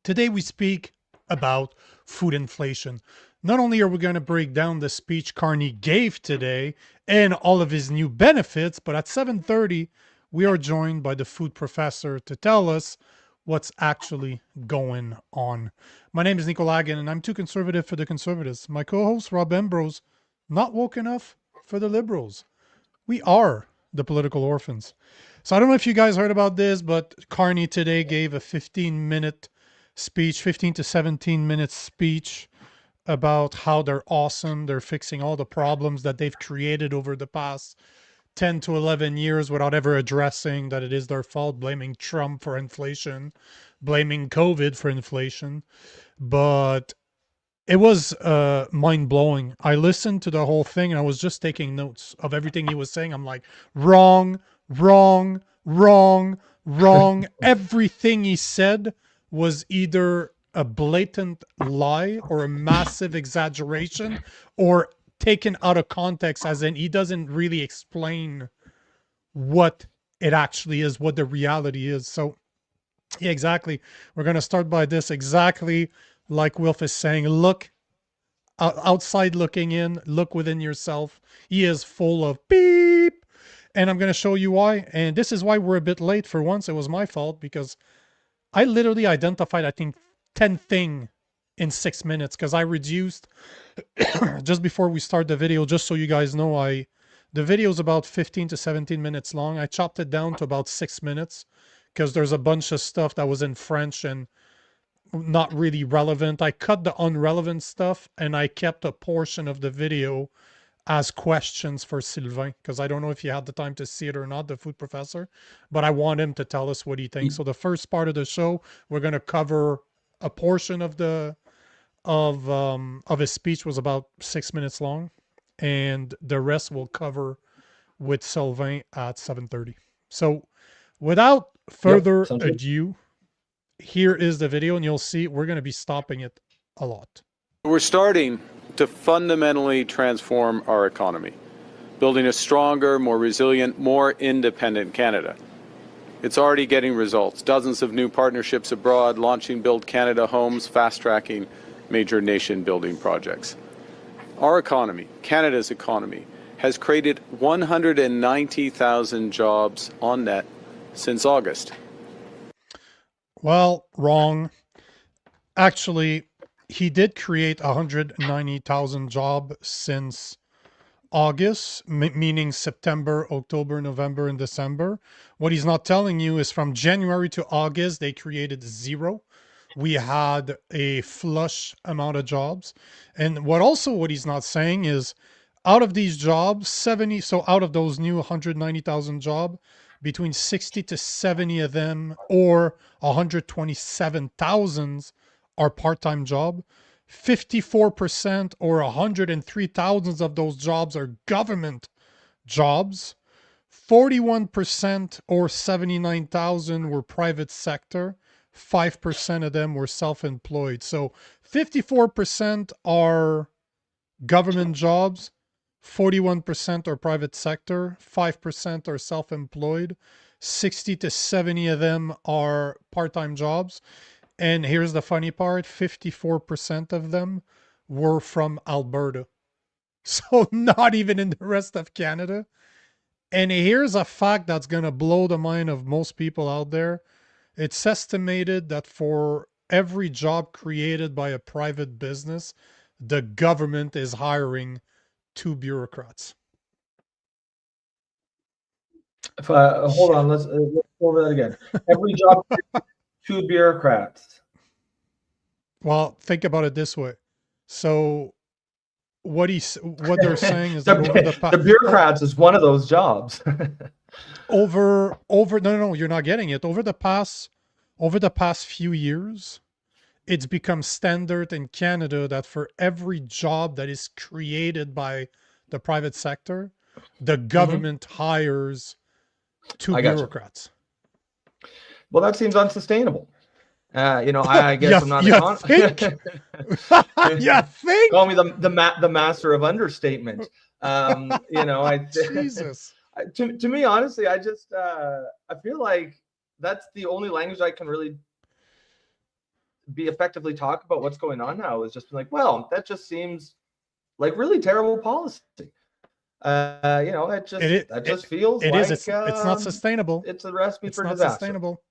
Today we speak about food inflation. Not only are we going to break down the speech Carney gave today and all of his new benefits, but at 7:30 we are joined by the food professor to tell us what's actually going on. My name is Nico Lagan and I'm too conservative for the conservatives. My co-host Rob Ambrose, not woke enough for the liberals. We are the political orphans. So I don't know if you guys heard about this, but Carney today gave a 15-minute speech, 15 to 17 minute speech about how they're awesome. They're fixing all the problems that they've created over the past 10 to 11 years without ever addressing that it is their fault, blaming Trump for inflation, blaming COVID for inflation. But it was mind blowing. I listened to the whole thing and I was just taking notes of everything he was saying. I'm like, wrong, wrong, wrong, wrong. Everything he said was either a blatant lie or a massive exaggeration or taken out of context, as in he doesn't really explain what it actually is, what the reality is. So, yeah, exactly. We're going to start by this exactly like Wilf is saying. Look outside looking in, look within yourself. He is full of beep. And I'm going to show you why. And this is why we're a bit late. For once, it was my fault because I literally identified, I think, 10 things in 6 minutes because I reduced just before we start the video, just so you guys know, the video is about 15 to 17 minutes long. I chopped it down to about 6 minutes because there's a bunch of stuff that was in French and not really relevant. I cut the unrelevant stuff and I kept a portion of the video as questions for Sylvain because I don't know if you had the time to see it or not, the food professor, but I want him to tell us what he thinks. So the first part of the show, we're going to cover a portion of the of his speech was about 6 minutes long, and the rest we'll cover with Sylvain at 7:30. So without Yep, further sounds good. ado, here is the video, and you'll see we're going to be stopping it a lot. We're starting to fundamentally transform our economy, building a stronger, more resilient, more independent Canada. It's already getting results. Dozens of new partnerships abroad, launching Build Canada homes, fast-tracking major nation-building projects. Our economy, Canada's economy, has created 190,000 jobs on net since August. Well, wrong. Actually, he did create 190,000 jobs since August, meaning September, October, November, and December. What he's not telling you is from January to August, they created zero. We had a flush amount of jobs. And what he's not saying is out of these jobs, 70, so out of those new 190,000 jobs, between 60 to 70 of them or 127,000 are part-time job. 54% or 103,000 of those jobs are government jobs. 41% or 79,000 were private sector. 5% of them were self-employed. So 54% are government jobs. 41% are private sector, 5% are self-employed, 60 to 70 of them are part-time jobs. And here's the funny part, 54% of them were from Alberta. So not even in the rest of Canada. And here's a fact that's going to blow the mind of most people out there. It's estimated that for every job created by a private business, the government is hiring 2 bureaucrats. Hold on, let's go over that again. Every job, 2 bureaucrats. Well, think about it this way. So what they're saying is that over the bureaucrats is one of those jobs. no, you're not getting it. Over the past few years, it's become standard in Canada that for every job that is created by the private sector, the government hires 2 bureaucrats. Well, that seems unsustainable. I guess I'm not an economist. You think? Call me the master of understatement. Jesus. To me, honestly, I just I feel like that's the only language I can really be effectively talk about what's going on now is just like, well, that just seems like really terrible policy. That just feels it like is. It's not sustainable. It's a recipe It's for not disaster. Sustainable.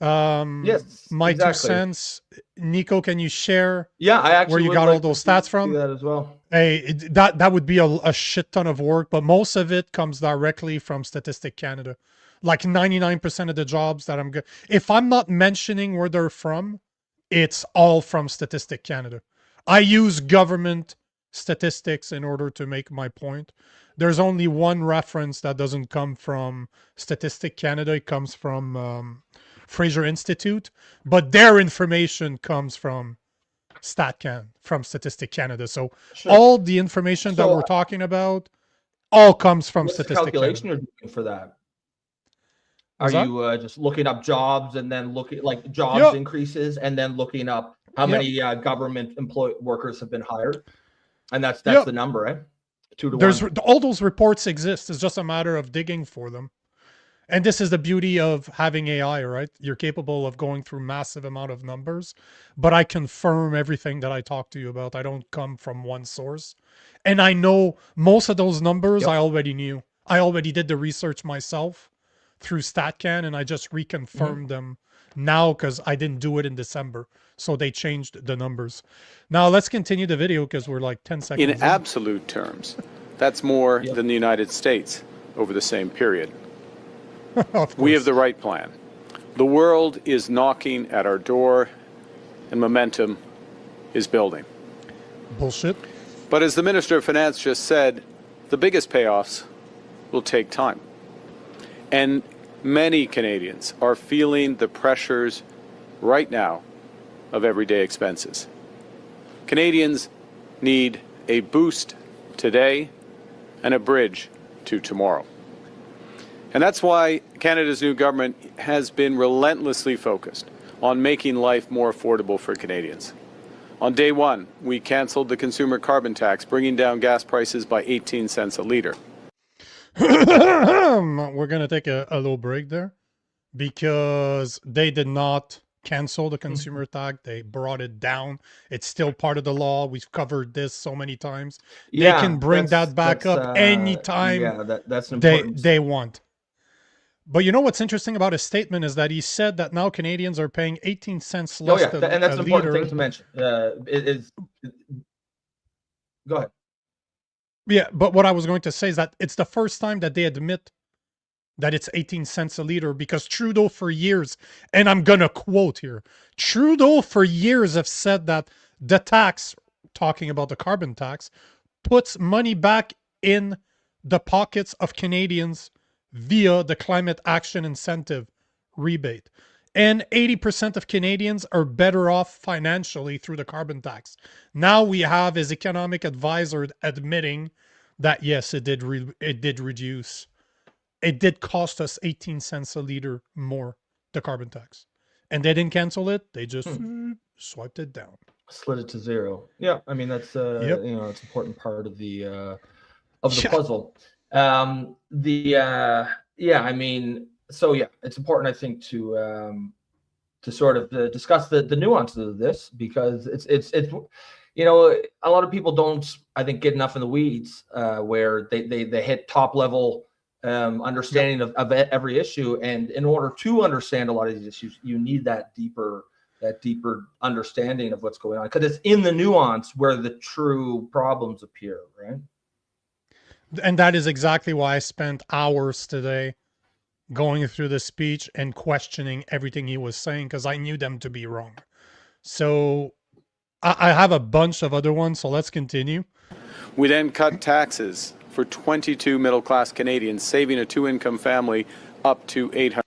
Yes, My exactly. 2 cents. Nico, can you share? Yeah, I actually where you got all those stats from? that as well. Hey, that would be a shit ton of work, but most of it comes directly from Statistic Canada. Like 99% of the jobs that I'm good. If I'm not mentioning where they're from, it's all from Statistic Canada. I use government statistics in order to make my point. There's only one reference that doesn't come from Statistic Canada. It comes from Fraser Institute, but their information comes from StatCan, from Statistic Canada. So all the information that we're talking about all comes from what's the Statistic calculation Canada. you're doing for that? Are What's that? you just looking up jobs and then looking like jobs increases and then looking up how many government workers have been hired? And that's the number, right? 2 to 1. All those reports exist. It's just a matter of digging for them. And this is the beauty of having AI, right? You're capable of going through massive amount of numbers, but I confirm everything that I talk to you about. I don't come from one source. And I know most of those numbers I already knew. I already did the research myself through StatCan, and I just reconfirmed them now because I didn't do it in December. So they changed the numbers. Now let's continue the video because we're like 10 seconds in absolute terms. That's more than the United States over the same period. We have the right plan. The world is knocking at our door and momentum is building. Bullshit. But as the Minister of Finance just said, the biggest payoffs will take time. And many Canadians are feeling the pressures right now of everyday expenses. Canadians need a boost today and a bridge to tomorrow. And that's why Canada's new government has been relentlessly focused on making life more affordable for Canadians. On day one, we canceled the consumer carbon tax, bringing down gas prices by 18 cents a litre. We're going to take a little break there because they did not cancel the consumer tax. They brought it down. It's still part of the law. We've covered this so many times. They can bring that back up anytime that's important. they want. But you know what's interesting about his statement is that he said that now Canadians are paying 18 cents less and that's an important thing to mention. Go ahead. Yeah, but what I was going to say is that it's the first time that they admit that it's 18 cents a liter, because Trudeau for years, and I'm going to quote here, Trudeau for years have said that the tax, talking about the carbon tax, puts money back in the pockets of Canadians via the climate action incentive rebate. And 80% of Canadians are better off financially through the carbon tax. Now we have his economic advisor admitting that, yes, it did reduce. It did cost us 18 cents a liter more, the carbon tax. And they didn't cancel it. They just swiped it down. Slid it to zero. Yeah, I mean, that's, it's an important part of the puzzle. I mean, so yeah, it's important, I think, to sort of discuss the nuances of this, because it's a lot of people don't, I think, get enough in the weeds where they hit top level understanding of every issue, and in order to understand a lot of these issues, you need that deeper understanding of what's going on, because it's in the nuance where the true problems appear, right? And that is exactly why I spent hours today going through the speech and questioning everything he was saying, because I knew them to be wrong. So I have a bunch of other ones, so let's continue. We then cut taxes for 22 middle-class Canadians, saving a two-income family up to $800.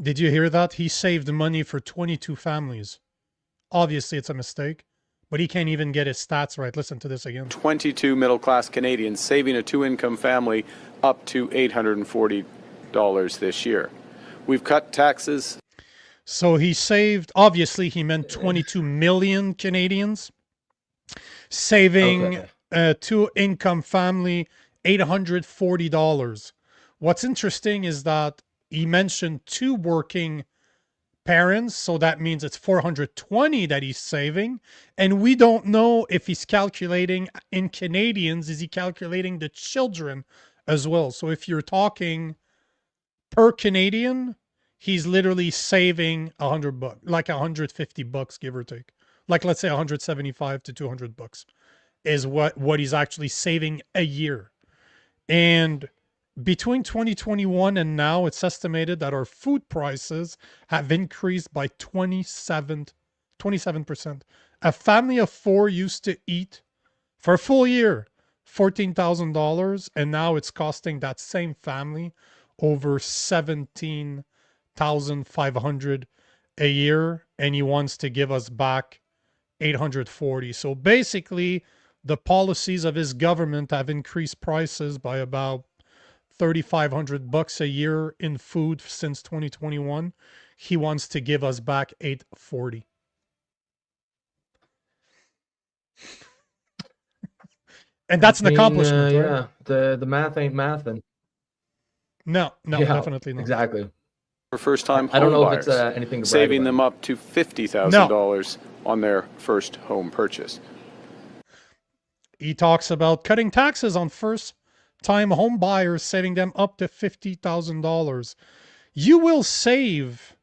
Did you hear that? He saved money for 22 families. Obviously, it's a mistake, but he can't even get his stats right. Listen to this again. 22 middle-class Canadians, saving a two-income family up to $840 this year. We've cut taxes. So he saved, obviously he meant 22 million Canadians, saving a two-income family $840. What's interesting is that he mentioned two working parents, so that means it's 420 that he's saving. And we don't know if he's calculating in Canadians, is he calculating the children as well? So if you're talking per Canadian, he's literally saving $100, like $150, give or take. Like, let's say 175 to $200 is what he's actually saving a year. And between 2021 and now, it's estimated that our food prices have increased by 27%. A family of four used to eat for a full year $14,000, and now it's costing that same family over $17,500 a year, and he wants to give us back 840. So basically, the policies of his government have increased prices by about $3,500 a year in food since 2021. He wants to give us back 840. And that's an accomplishment, right? Yeah, the math ain't mathin'. No, Yeah, definitely not. Exactly. For first-time I don't home know buyers, if it's anything to brag saving about. them up to $50,000 on their first home purchase. He talks about cutting taxes on first-time home buyers, saving them up to $50,000. You will save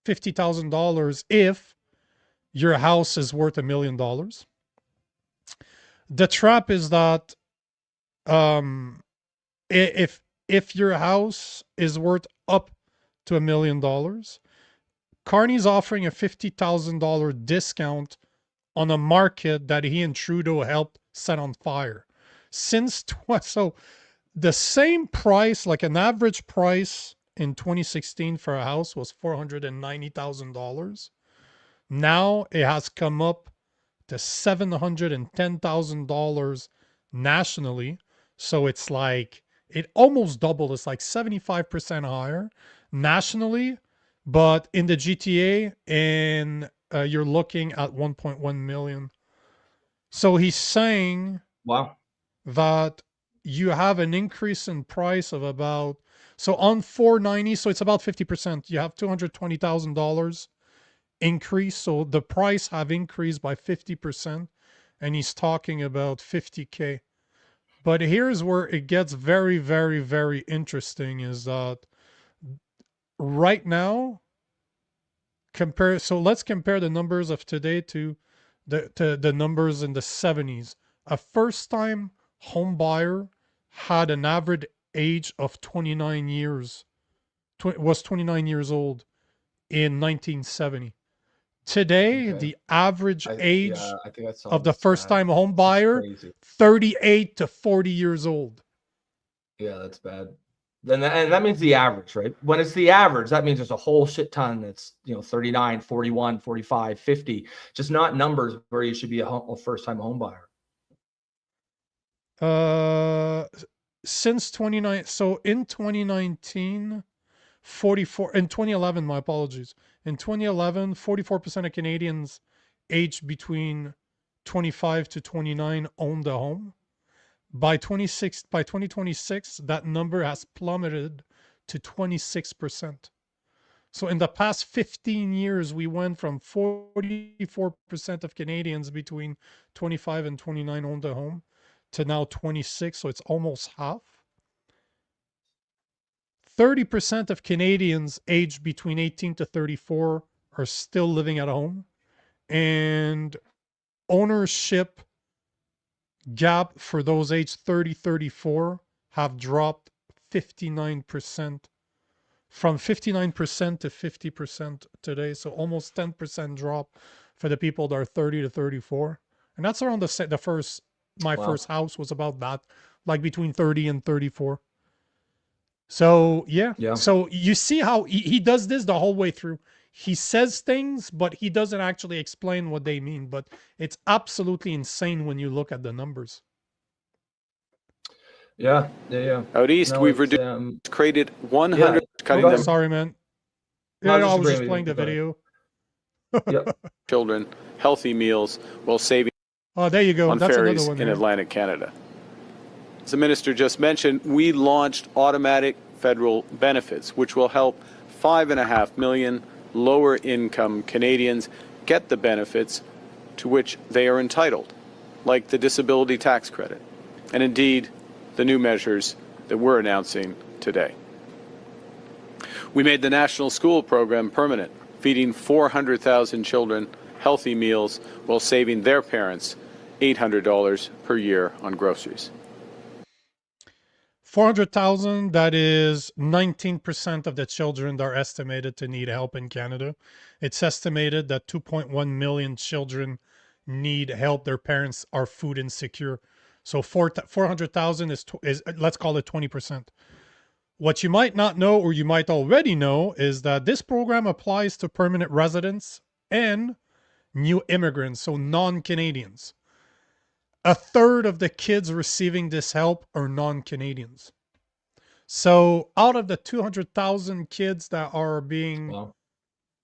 $50,000 if your house is worth $1 million. The trap is that if your house is worth up to $1 million, Carney's offering a $50,000 discount on a market that he and Trudeau helped set on fire. So the same price, like an average price in 2016 for a house was $490,000. Now it has come up to $710,000 nationally. So it's like, it almost doubled. It's like 75% higher nationally, but in the GTA, and you're looking at 1.1 million. So he's saying Wow. that you have an increase in price of about, so on 490, so it's about 50%. You have $220,000 increase. So the price have increased by 50%, and he's talking about 50K. But here's where it gets very, very, very interesting is that right now, let's compare the numbers of today to the numbers in the 70s. A first-time home buyer had an average age of 29 years, was 29 years old in 1970. Today, Okay. the average age I think I saw of the this stat. first-time home buyer, Crazy. 38 to 40 years old. Yeah, that's bad. And that means the average, right? When it's the average, that means there's a whole shit ton that's, 39, 41, 45, 50, just not numbers where you should be a first-time home buyer. Since 29, so in 2019, 44, in 2011, my apologies. In 2011, 44% of Canadians aged between 25 to 29 owned a home. By 2026, that number has plummeted to 26%. So in the past 15 years, we went from 44% of Canadians between 25 and 29 owned a home to now 26. So it's almost half. 30% of Canadians aged between 18 to 34 are still living at home. And ownership gap for those aged 30-34 have dropped 59%, from 59% to 50% today. So almost 10% drop for the people that are 30 to 34. And that's around the first, my first house was about that, like between 30 and 34. So yeah. So you see how he does this the whole way through. He says things, but he doesn't actually explain what they mean. But it's absolutely insane when you look at the numbers. Yeah. Out east, we've created 100 cutting them. Sorry, man. Yeah, I was just playing the video. Children, healthy meals while saving. Oh, there you go. On That's ferries another one in here. Atlantic Canada. As the minister just mentioned, we launched automatic federal benefits, which will help 5.5 million lower income Canadians get the benefits to which they are entitled, like the disability tax credit, and indeed the new measures that we're announcing today. We made the National School Program permanent, feeding 400,000 children healthy meals while saving their parents $800 per year on groceries. 400,000, that is 19% of the children that are estimated to need help in Canada. It's estimated that 2.1 million children need help. Their parents are food insecure. So 400,000 is, let's call it 20%. What you might not know, or you might already know, is that this program applies to permanent residents and new immigrants, so non-Canadians. A third of the kids receiving this help are non-Canadians. So out of the 200,000 kids that are being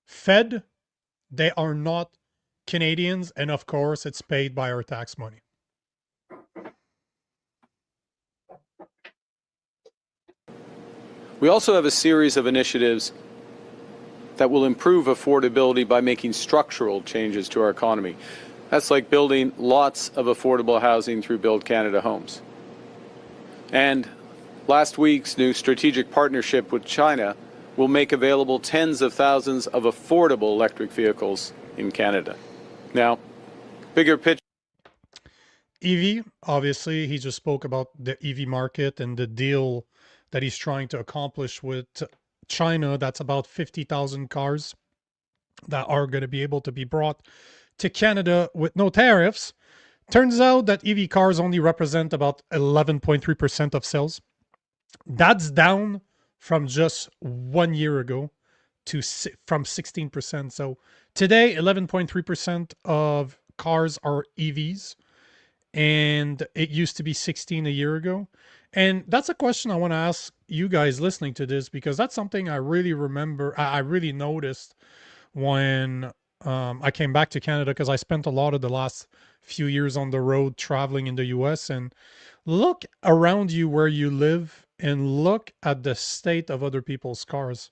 fed, they are not Canadians. And of course, it's paid by our tax money. We also have a series of initiatives that will improve affordability by making structural changes to our economy. That's like building lots of affordable housing through Build Canada Homes. And last week's new strategic partnership with China will make available tens of thousands of affordable electric vehicles in Canada. Now, bigger picture. EV, obviously, he just spoke about the EV market and the deal that he's trying to accomplish with China. That's about 50,000 cars that are going to be able to be brought to Canada with no tariffs. Turns out that EV cars only represent about 11.3% of sales. That's down from just 1 year ago from 16%. So today, 11.3% of cars are EVs, and it used to be 16 a year ago. And that's a question I want to ask you guys listening to this, because that's something I really remember. I really noticed when I came back to Canada, because I spent a lot of the last few years on the road traveling in the US. And look around you where you live and look at the state of other people's cars.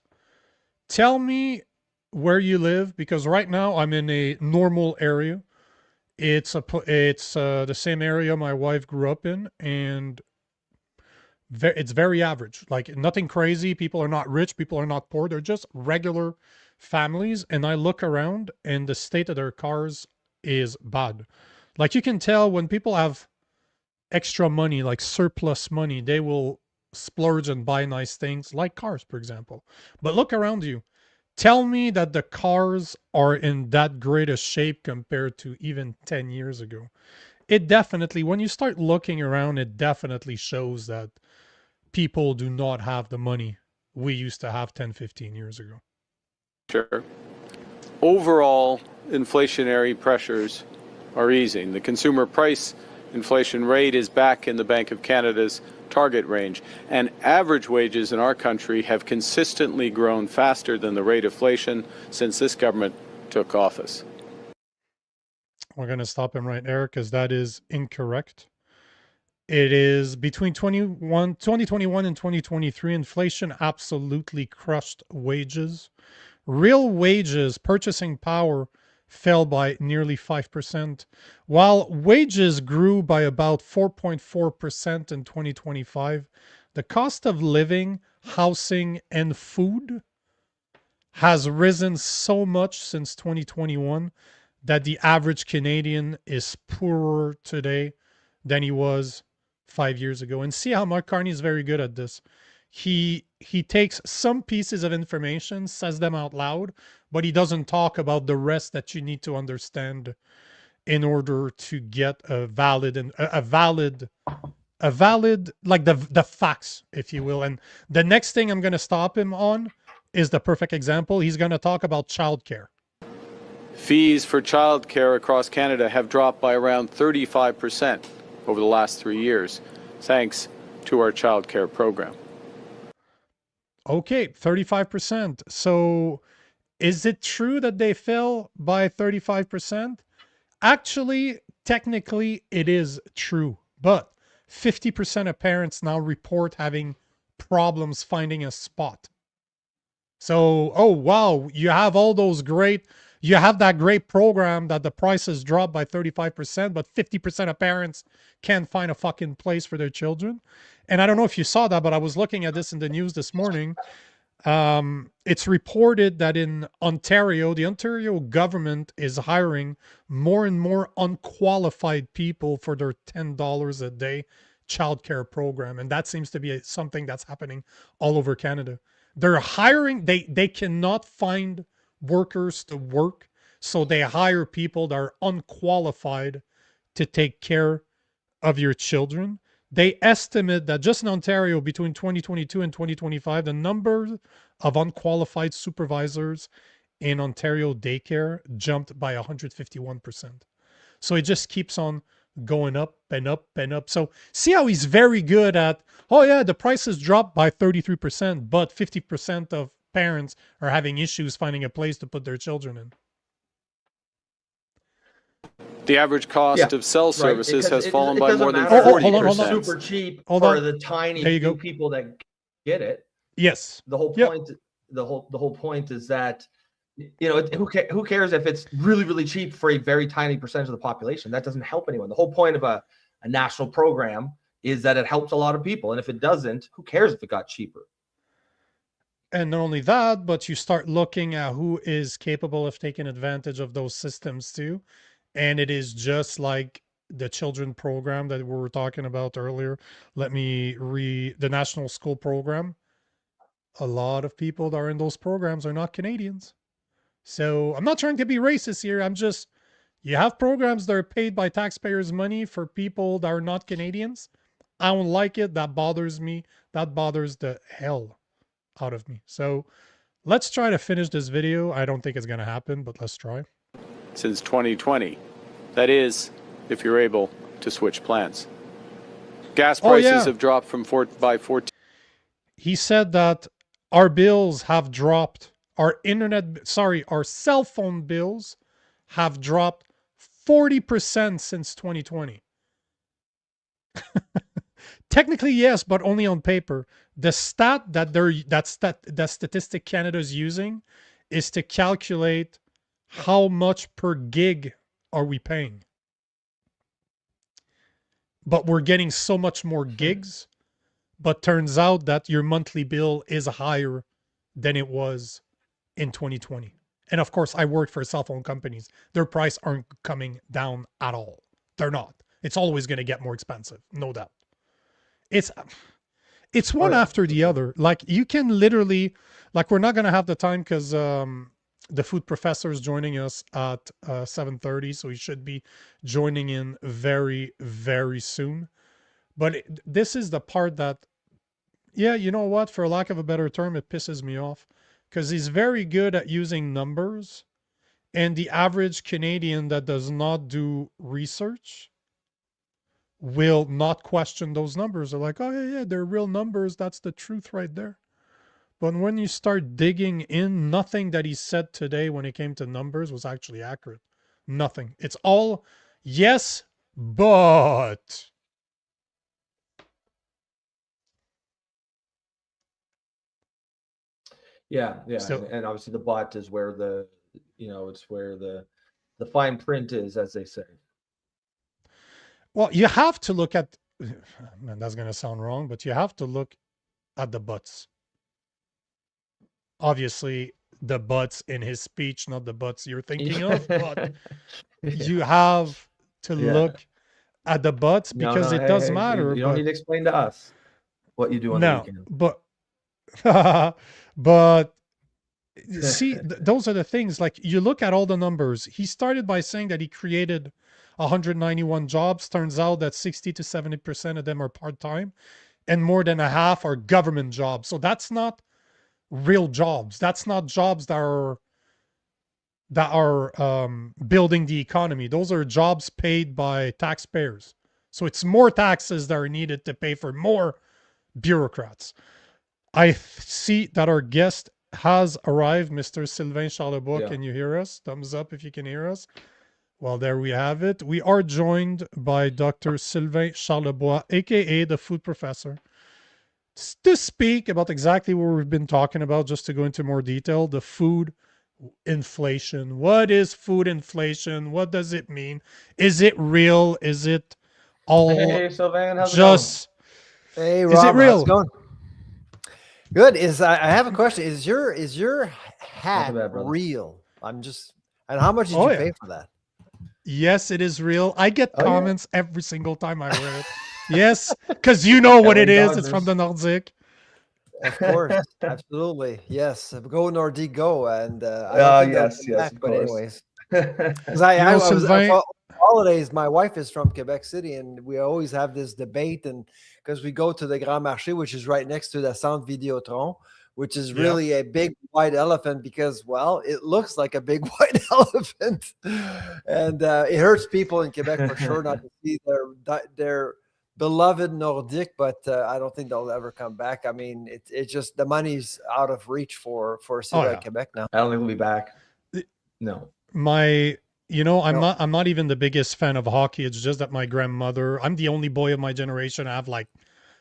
Tell me where you live, because right now I'm in a normal area. It's the same area my wife grew up in, and it's very average. Like, nothing crazy. People are not rich. People are not poor. They're just regular families. And I look around, and the state of their cars is bad. Like, you can tell when people have extra money, like surplus money, they will splurge and buy nice things, like cars, for example. But look around you. Tell me that the cars are in that great a shape compared to even 10 years ago. It definitely, when you start looking around, it definitely shows that people do not have the money we used to have 10, 15 years ago. Sure. Overall, inflationary pressures are easing. The consumer price inflation rate is back in the Bank of Canada's target range, and average wages in our country have consistently grown faster than the rate of inflation since this government took office. We're going to stop him right there, because that is incorrect. It is between 2021 and 2023, inflation absolutely crushed wages. Real wages, purchasing power, fell by nearly 5%, while wages grew by about 4.4% in 2025. The cost of living, housing, and food has risen so much since 2021 that the average Canadian is poorer today than he was 5 years ago. And see how Mark Carney is very good at this. He takes some pieces of information, says them out loud, but he doesn't talk about the rest that you need to understand in order to get a valid like the facts, if you will. And the next thing I'm going to stop him on is the perfect example. He's going to talk about childcare. Fees for childcare across Canada have dropped by around 35% over the last 3 years, thanks to our childcare program. Okay, 35%. So is it true that they fell by 35%? Actually, technically, it is true. But 50% of parents now report having problems finding a spot. So, oh wow, you have all those great, you have that great program that the prices drop by 35%, but 50% of parents can't find a fucking place for their children. And I don't know if you saw that, but I was looking at this in the news this morning. It's reported that in Ontario, the Ontario government is hiring more and more unqualified people for their $10 a day childcare program, and that seems to be something that's happening all over Canada. They're hiring; they cannot find workers to work, so they hire people that are unqualified to take care of your children. They estimate that just in Ontario between 2022 and 2025, the number of unqualified supervisors in Ontario daycare jumped by 151%. So it just keeps on going up and up and up. So see how he's very good at, oh yeah, the prices dropped by 33%, but 50% of parents are having issues finding a place to put their children in. The average cost of cell services has fallen by more than hold 40%. on. Super cheap for the tiny few people that get it. Yes. The whole point. The whole point is that, you know, who cares if it's really, really cheap for a very tiny percentage of the population? That doesn't help anyone. The whole point of a national program is that it helps a lot of people, and if it doesn't, who cares if it got cheaper? And not only that, but you start looking at who is capable of taking advantage of those systems too. And it is just like the children program that we were talking about earlier. Let me read the national school program. A lot of people that are in those programs are not Canadians. So I'm not trying to be racist here. I'm just, you have programs that are paid by taxpayers' money for people that are not Canadians. I don't like it. That bothers me. That bothers the hell out of me. So let's try to finish this video. I don't think it's going to happen, but let's try. Since 2020. That is, if you're able to switch plans. Gas prices have dropped by 14. He said that our bills have dropped. Our cell phone bills have dropped 40% since 2020. Technically, yes, but only on paper. The stat that Statistic Canada is using is to calculate how much per gig are we paying. But we're getting so much more gigs, but turns out that your monthly bill is higher than it was in 2020. And of course, I work for cell phone companies. Their price aren't coming down at all. They're not. It's always going to get more expensive, no doubt. It's one after the other. Like you can literally, like we're not going to have the time because the food professor is joining us at 7:30, so he should be joining in very, very soon. But this is the part that, yeah, you know what? For lack of a better term, it pisses me off because he's very good at using numbers, and the average Canadian that does not do research will not question those numbers. They're like, oh yeah, they're real numbers. That's the truth right there. But when you start digging in, nothing that he said today when it came to numbers was actually accurate. Nothing. It's all yes, but. Yeah. So, and obviously the but is where the, you know, it's where the fine print is, as they say. Well, you have to look at, man, that's going to sound wrong, but you have to look at the buts. Obviously, the buts in his speech, not the buts you're thinking of, but you have to look at the buts because it does matter. You don't need to explain to us what you do on the weekend. But see, those are the things. Like you look at all the numbers. He started by saying that he created 191 jobs. Turns out that 60 to 70% of them are part-time, and more than a half are government jobs. So that's not real jobs. That's not jobs that are building the economy. Those are jobs paid by taxpayers. So it's more taxes that are needed to pay for more bureaucrats. I see that our guest has arrived, Mr. Sylvain Charlebois. Yeah. Can you hear us? Thumbs up if you can hear us. Well, there we have it. We are joined by Dr. Sylvain Charlebois, aka the food professor. to speak about exactly what we've been talking about, just to go into more detail, the food inflation. What is food inflation? What does it mean? Is it real? Is it all Hey, Sylvain, how's it going? just, Hey is it Rob, how's it real? going? Good. I have a question. Is your Not too hat bad, brother. real? And how much did Oh, you yeah. pay for that? Yes, it is real. I get Oh, yeah. comments every single time I wear it. Yes, because you know what LA it is. It's from Dodgers. the Nordic. Of course, absolutely. Yes. Go Nordique, go. And I don't think they'll Yes, come yes, back. of But course. anyways, because I, You I, know, I was Sylvain, for holidays. My wife is from Quebec City, and we always have this debate. And because we go to the Grand Marché, which is right next to the Centre Videotron, which is yeah. really a big white elephant because, well, it looks like a big white elephant, and it hurts people in Quebec for sure not to see their beloved Nordic, but I don't think they'll ever come back. I mean, it's just the money's out of reach for a city Oh, like yeah. Quebec now. I don't think we'll be back. The- No. My, you know, I'm No. not, I'm not even the biggest fan of hockey. It's just that my grandmother, I'm the only boy of my generation. I have like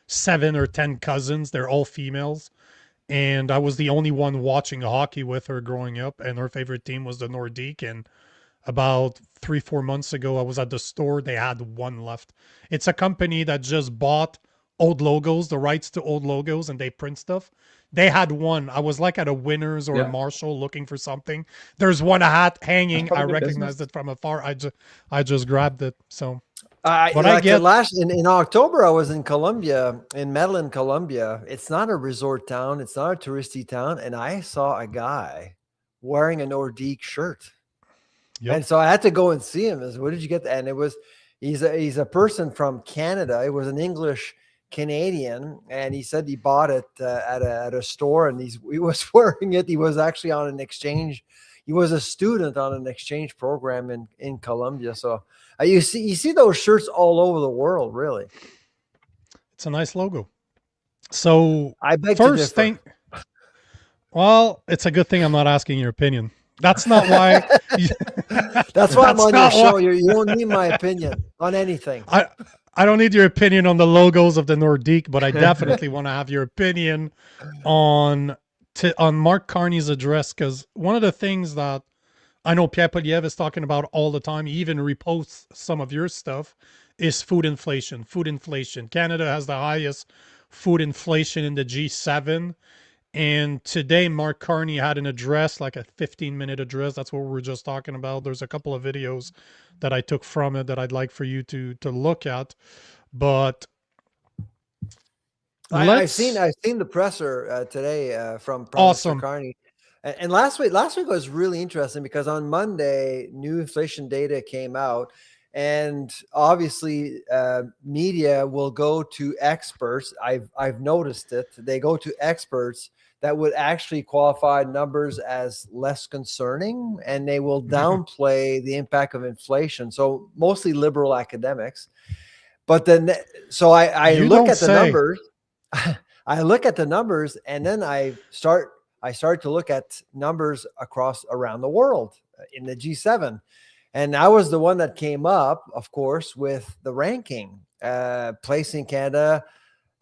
7 or 10 cousins. They're all females. And I was the only one watching hockey with her growing up. And her favorite team was the Nordique. And about 3, 4 months ago, I was at the store. They had one left. It's a company that just bought old logos, the rights to old logos, and they print stuff. They had one. I was like at a Winners or a Yeah. Marshall looking for something. There's one hat That's hanging. I probably good recognized business. it from afar. I just grabbed it. So, I but I like the get, last in October. I was in Colombia, in Medellin, Colombia. It's not a resort town. It's not a touristy town, and I saw a guy wearing a Nordique shirt. yep. And so I had to go and see him. I said, "Where did you get that?" And it was he's a person from Canada. It was an English Canadian, and he said he bought it at a store, and he was wearing it. He was actually on an exchange. He was a student on an exchange program in Colombia. So you see those shirts all over the world, really. It's a nice logo. So, I beg to first differ. thing, well, it's a good thing I'm not asking your opinion. That's not why. That's why I'm That's on your not show. why. You don't need my opinion on anything. I don't need your opinion on the logos of the Nordique, but I definitely want to have your opinion on on Mark Carney's address, because one of the things that I know Pierre Poliev is talking about all the time, he even reposts some of your stuff, is food inflation. Food inflation. Canada has the highest food inflation in the G7. And today, Mark Carney had an address, like a 15-minute address. That's what we were just talking about. There's a couple of videos that I took from it that I'd like for you to look at. But I've let's, seen the presser today from Prime Minister awesome. Carney, and last week was really interesting because on Monday new inflation data came out, and obviously media will go to experts. I've noticed it. They go to experts that would actually qualify numbers as less concerning, and they will downplay the impact of inflation. So mostly liberal academics. But then, so I You look don't at the say. numbers. I look at the numbers, and then I start to look at numbers across around the world in the G7. And I was the one that came up, of course, with the ranking, placing Canada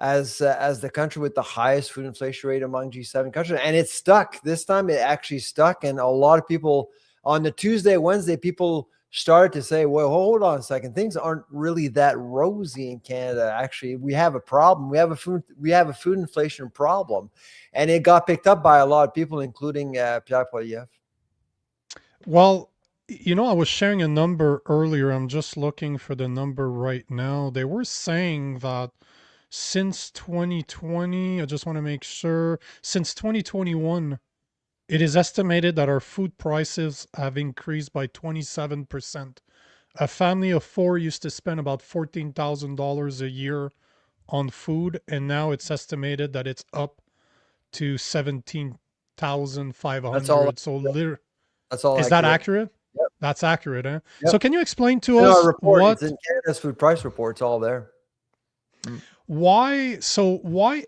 as the country with the highest food inflation rate among G7 countries. And it stuck. This time it actually stuck. And a lot of people on the Tuesday, Wednesday, people started to say, well, hold on a second. Things aren't really that rosy in Canada. Actually, we have a problem. We have a food inflation problem. And it got picked up by a lot of people, including Pierre Poilievre. Well, you know, I was sharing a number earlier. I'm just looking for the number right now. They were saying that since 2020, I just want to make sure, since 2021, it is estimated that our food prices have increased by 27%. A family of four used to spend about $14,000 a year on food, and now it's estimated that it's up to That's all. 17,500. So, That's all is that accurate. accurate? Yep. That's accurate, huh? Yep. So, can you explain to In our us report, it's what, in Canada's food price report. It's all there. why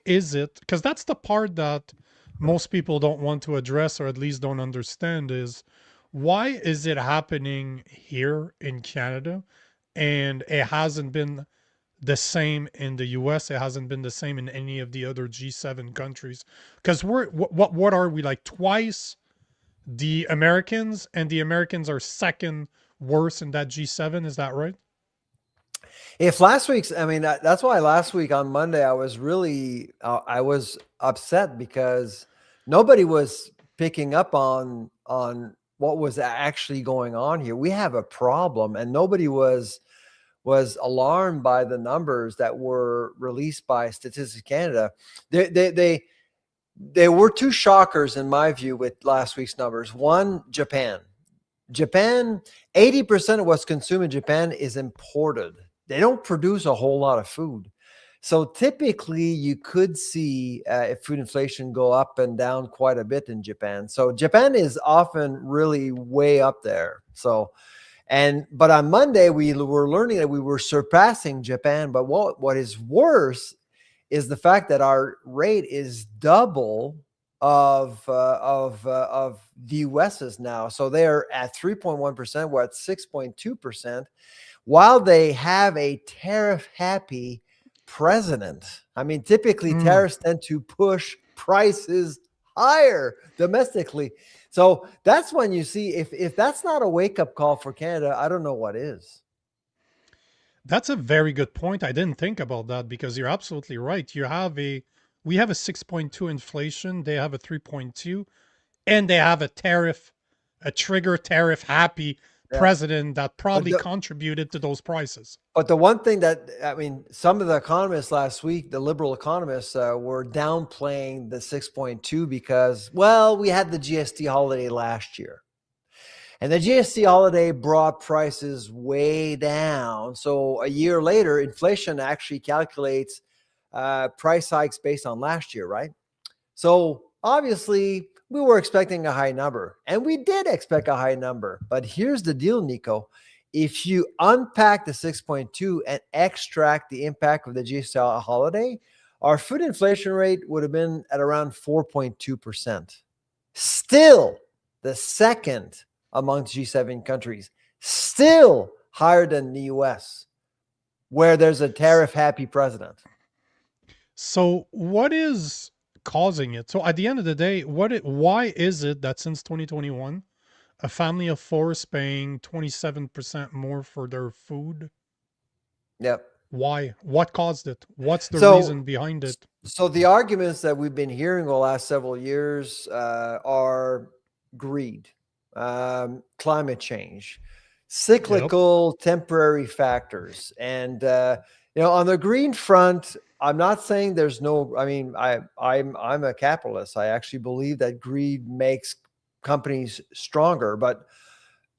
is it? Because that's the part that most people don't want to address, or at least don't understand, is why is it happening here in Canada and it hasn't been the same in the US. It hasn't been the same in any of the other G7 countries. Because what are we, like twice the Americans, and the Americans are second worst in that G7? Is that right? If last week's, I mean, that's why last week on Monday, I was really, I was upset because nobody was picking up on what was actually going on here. We have a problem, and nobody was alarmed by the numbers that were released by Statistics Canada. There were two shockers in my view with last week's numbers. One, Japan. Japan, 80% of what's consumed in Japan is imported. They don't produce a whole lot of food. So typically you could see food inflation go up and down quite a bit in Japan. So Japan is often really way up there. So, but on Monday we were learning that we were surpassing Japan. But what is worse is the fact that our rate is double of the US's now. So they're at 3.1%. We're at 6.2%. While they have a tariff-happy president. I mean, typically tariffs tend to push prices higher domestically. So that's when you see, if that's not a wake-up call for Canada, I don't know what is. That's a very good point. I didn't think about that, because you're absolutely right. We have a 6.2 inflation. They have a 3.2, and they have a trigger tariff happy president that probably contributed to those prices. But the one thing that, I mean, some of the economists last week, the liberal economists, were downplaying the 6.2 because, well, we had the GST holiday last year. And the GST holiday brought prices way down. So a year later, inflation actually calculates price hikes based on last year, right? So obviously, we were expecting a high number, and we did expect a high number. But here's the deal, Nico. If you unpack the 6.2 and extract the impact of the GST holiday, our food inflation rate would have been at around 4.2%. Still the second amongst G7 countries, still higher than the US, where there's a tariff-happy president. So what is causing it? So at the end of the day, why is it that since 2021, a family of four is paying 27% more for their food? Yep. Why? What caused it? What's the reason behind it? So the arguments that we've been hearing the last several years are greed, climate change, cyclical, temporary factors. And, on the green front, I'm not saying there's no, I mean, I'm a capitalist. I actually believe that greed makes companies stronger. But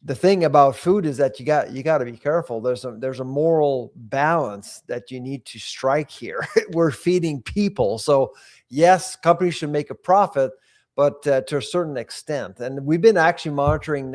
the thing about food is that you got to be careful. There's a moral balance that you need to strike here. We're feeding people. So yes, companies should make a profit, but to a certain extent. And we've been actually monitoring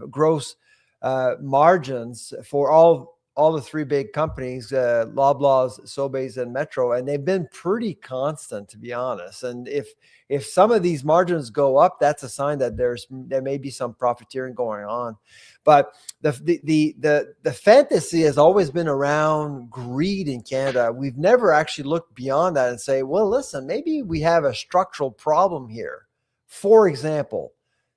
gross margins for all the three big companies, Loblaws, Sobeys, and Metro, and they've been pretty constant, to be honest. And if some of these margins go up, that's a sign that there may be some profiteering going on. But the fantasy has always been around greed in Canada. We've never actually looked beyond that and say, well, listen, maybe we have a structural problem here. For example,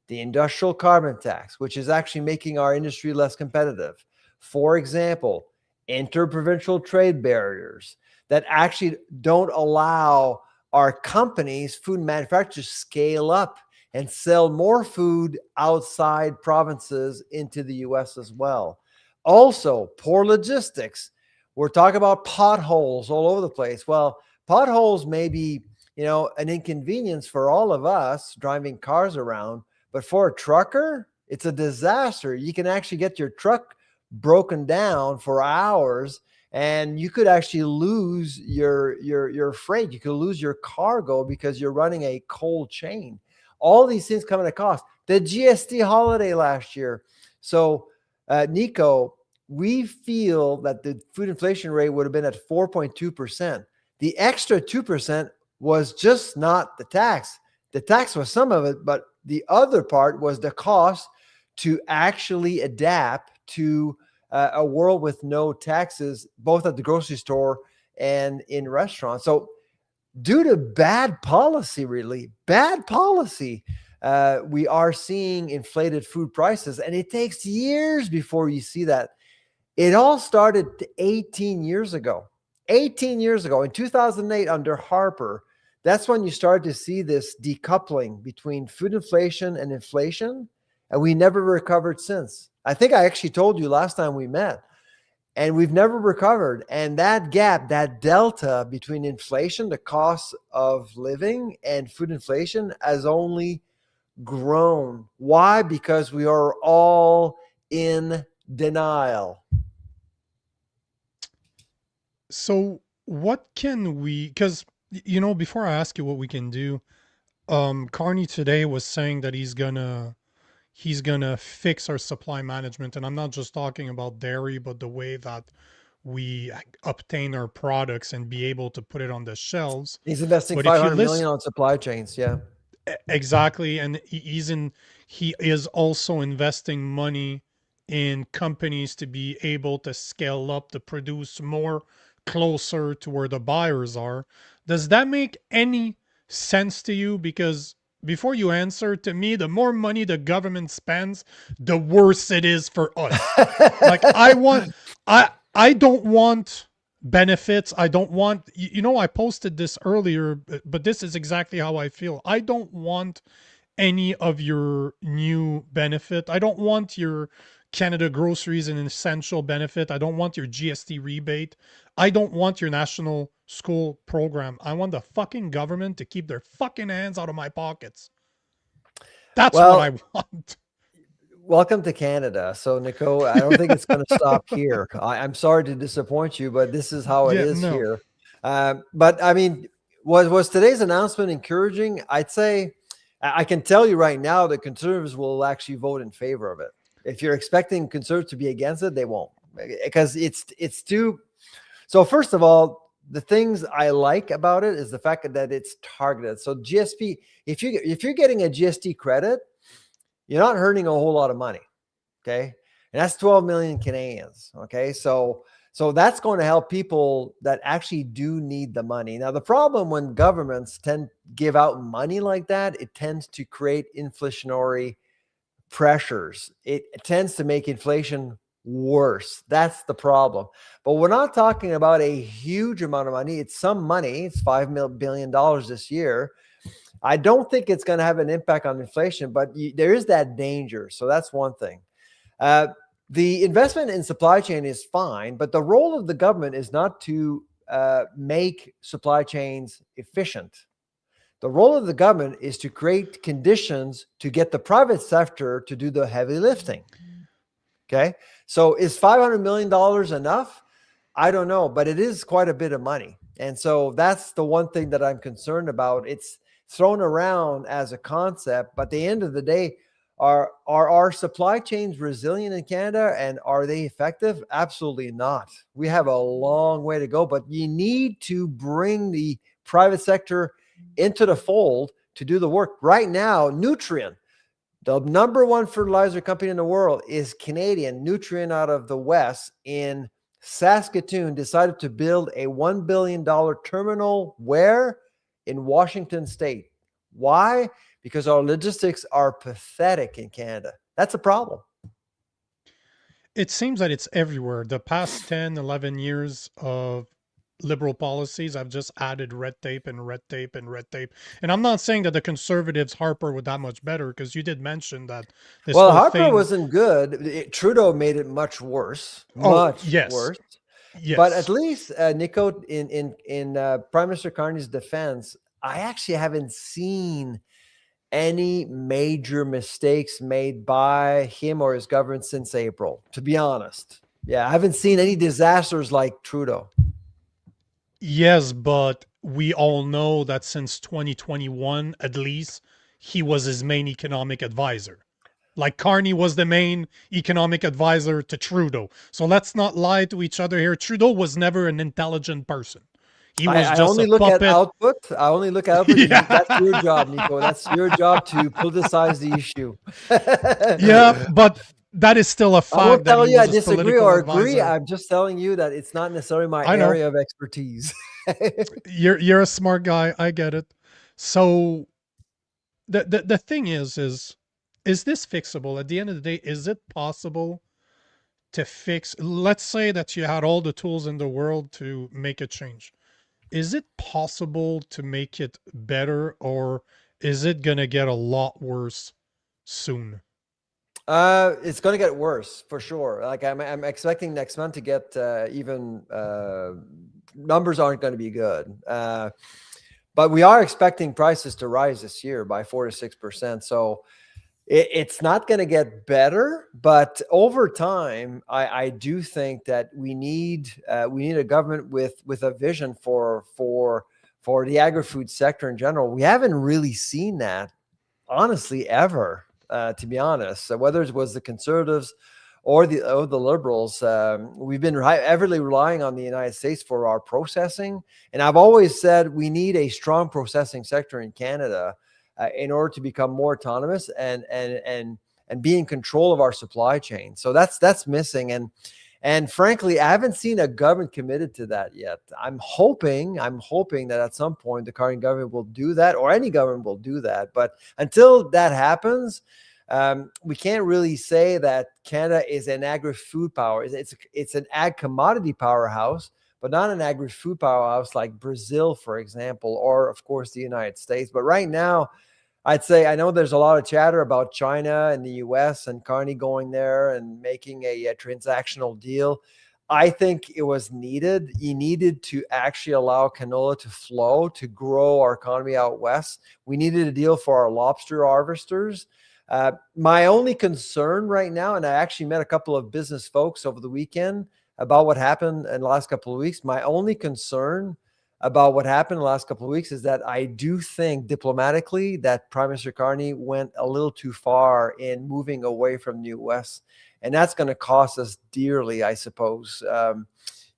the industrial carbon tax, which is actually making our industry less competitive. For example, interprovincial trade barriers that actually don't allow our companies, food manufacturers, scale up and sell more food outside provinces into the US as well. Also, poor logistics. We're talking about potholes all over the place. Well, potholes may be, an inconvenience for all of us driving cars around, but for a trucker, it's a disaster. You can actually get your truck broken down for hours, and you could actually lose your freight. You could lose your cargo because you're running a cold chain. All these things come at a cost. The GST holiday last year. So, Nico, we feel that the food inflation rate would have been at 4.2%. The extra 2% was just not the tax. The tax was some of it, but the other part was the cost to actually adapt to a world with no taxes, both at the grocery store and in restaurants. So due to bad policy, we are seeing inflated food prices, and it takes years before you see that. It all started 18 years ago. 18 years ago, in 2008, under Harper, that's when you started to see this decoupling between food inflation and inflation, and we never recovered since. I think I actually told you last time we met, and we've never recovered. And that gap, that delta between inflation, the cost of living, and food inflation has only grown. Why? Because we are all in denial. So what can we, because, before I ask you what we can do, Carney today was saying that he's gonna fix our supply management. And I'm not just talking about dairy, but the way that we obtain our products and be able to put it on the shelves. He's investing But if you 500 million listen, on supply chains. Yeah. exactly, and he is also investing money in companies to be able to scale up to produce more closer to where the buyers are. Does that make any sense to you? Because before you answer, to me, the more money the government spends, the worse it is for us. Like I don't want benefits. I don't want, I posted this earlier, but this is exactly how I feel. I don't want any of your new benefit. I don't want your Canada Groceries an essential benefit. I don't want your GST rebate. I don't want your national school program. I want the fucking government to keep their fucking hands out of my pockets. That's what I want. Welcome to Canada. So, Nico, I don't think it's going to stop here. I'm sorry to disappoint you, but this is how it is here. But I mean, was today's announcement encouraging? I'd say I can tell you right now that Conservatives will actually vote in favor of it. If you're expecting Conservatives to be against it, they won't, because it's too. So first of all, the things I like about it is the fact that it's targeted. So GSP, if you're getting a GST credit, you're not hurting a whole lot of money. Okay. And that's 12 million Canadians. Okay. So that's going to help people that actually do need the money. Now, the problem when governments tend to give out money like that, it tends to create inflationary pressures. It tends to make inflation worse. That's the problem. But we're not talking about a huge amount of money. It's some money. It's $5 billion this year. I don't think it's going to have an impact on inflation, but there is that danger. So that's one thing. The investment in supply chain is fine, but the role of the government is not to make supply chains efficient. The role of the government is to create conditions to get the private sector to do the heavy lifting. Okay. So is $500 million enough? I don't know, but it is quite a bit of money. And so that's the one thing that I'm concerned about. It's thrown around as a concept, but at the end of the day, are our supply chains resilient in Canada, and are they effective? Absolutely not. We have a long way to go, but you need to bring the private sector into the fold to do the work. Right now, Nutrien, the number one fertilizer company in the world, is Canadian. Nutrien out of the West in Saskatoon decided to build a $1 billion terminal where? In Washington State. Why? Because our logistics are pathetic in Canada. That's a problem. It seems that it's everywhere. The past 10, 11 years of liberal policies, I've just added red tape and red tape and red tape. And I'm not saying that the Conservatives, Harper, were that much better, because you did mention that this whole Harper thing wasn't good. Trudeau made it much worse. Much worse. Yes. But at least, Nico, in Prime Minister Carney's defense, I actually haven't seen any major mistakes made by him or his government since April, to be honest. Yeah, I haven't seen any disasters like Trudeau. Yes, but we all know that since 2021, at least, he was his main economic advisor. Like Carney was the main economic advisor to Trudeau. So let's not lie to each other here. Trudeau was never an intelligent person. He was just only look puppet. at output. I only look at output. Yeah. That's your job, Nico. That's your job to politicize the issue. Yeah, but that is still a I fact won't that tell he you I was his disagree political or agree. advisor. I'm just telling you that it's not necessarily my I know. area of expertise. You're a smart guy. I get it. So the thing is this fixable? At the end of the day, is it possible to fix? Let's say that you had all the tools in the world to make a change. Is it possible to make it better, or is it gonna get a lot worse soon? It's going to get worse for sure. Like I'm expecting next month to get even numbers aren't going to be good. But we are expecting prices to rise this year by 4 to 6%. So it's not going to get better, but over time, I do think that we need a government with a vision for the agri-food sector in general. We haven't really seen that, honestly, ever. To be honest, so whether it was the conservatives or the liberals, we've been heavily relying on the United States for our processing. And I've always said we need a strong processing sector in Canada in order to become more autonomous and be in control of our supply chain. So that's missing. And frankly, I haven't seen a government committed to that yet. I'm hoping that at some point the current government will do that, or any government will do that. But until that happens, we can't really say that Canada is an agri-food power. It's an ag commodity powerhouse, but not an agri-food powerhouse like Brazil, for example, or of course the United States. But right now, I'd say I know there's a lot of chatter about China and the US and Carney going there and making a transactional deal. I think it was needed. You needed to actually allow canola to flow, to grow our economy out west. We needed a deal for our lobster harvesters. My only concern right now, and I actually met a couple of business folks over the weekend about what happened in the last couple of weeks. My only concern about what happened in the last couple of weeks is that I do think diplomatically that Prime Minister Carney went a little too far in moving away from the U.S. And that's going to cost us dearly, I suppose. I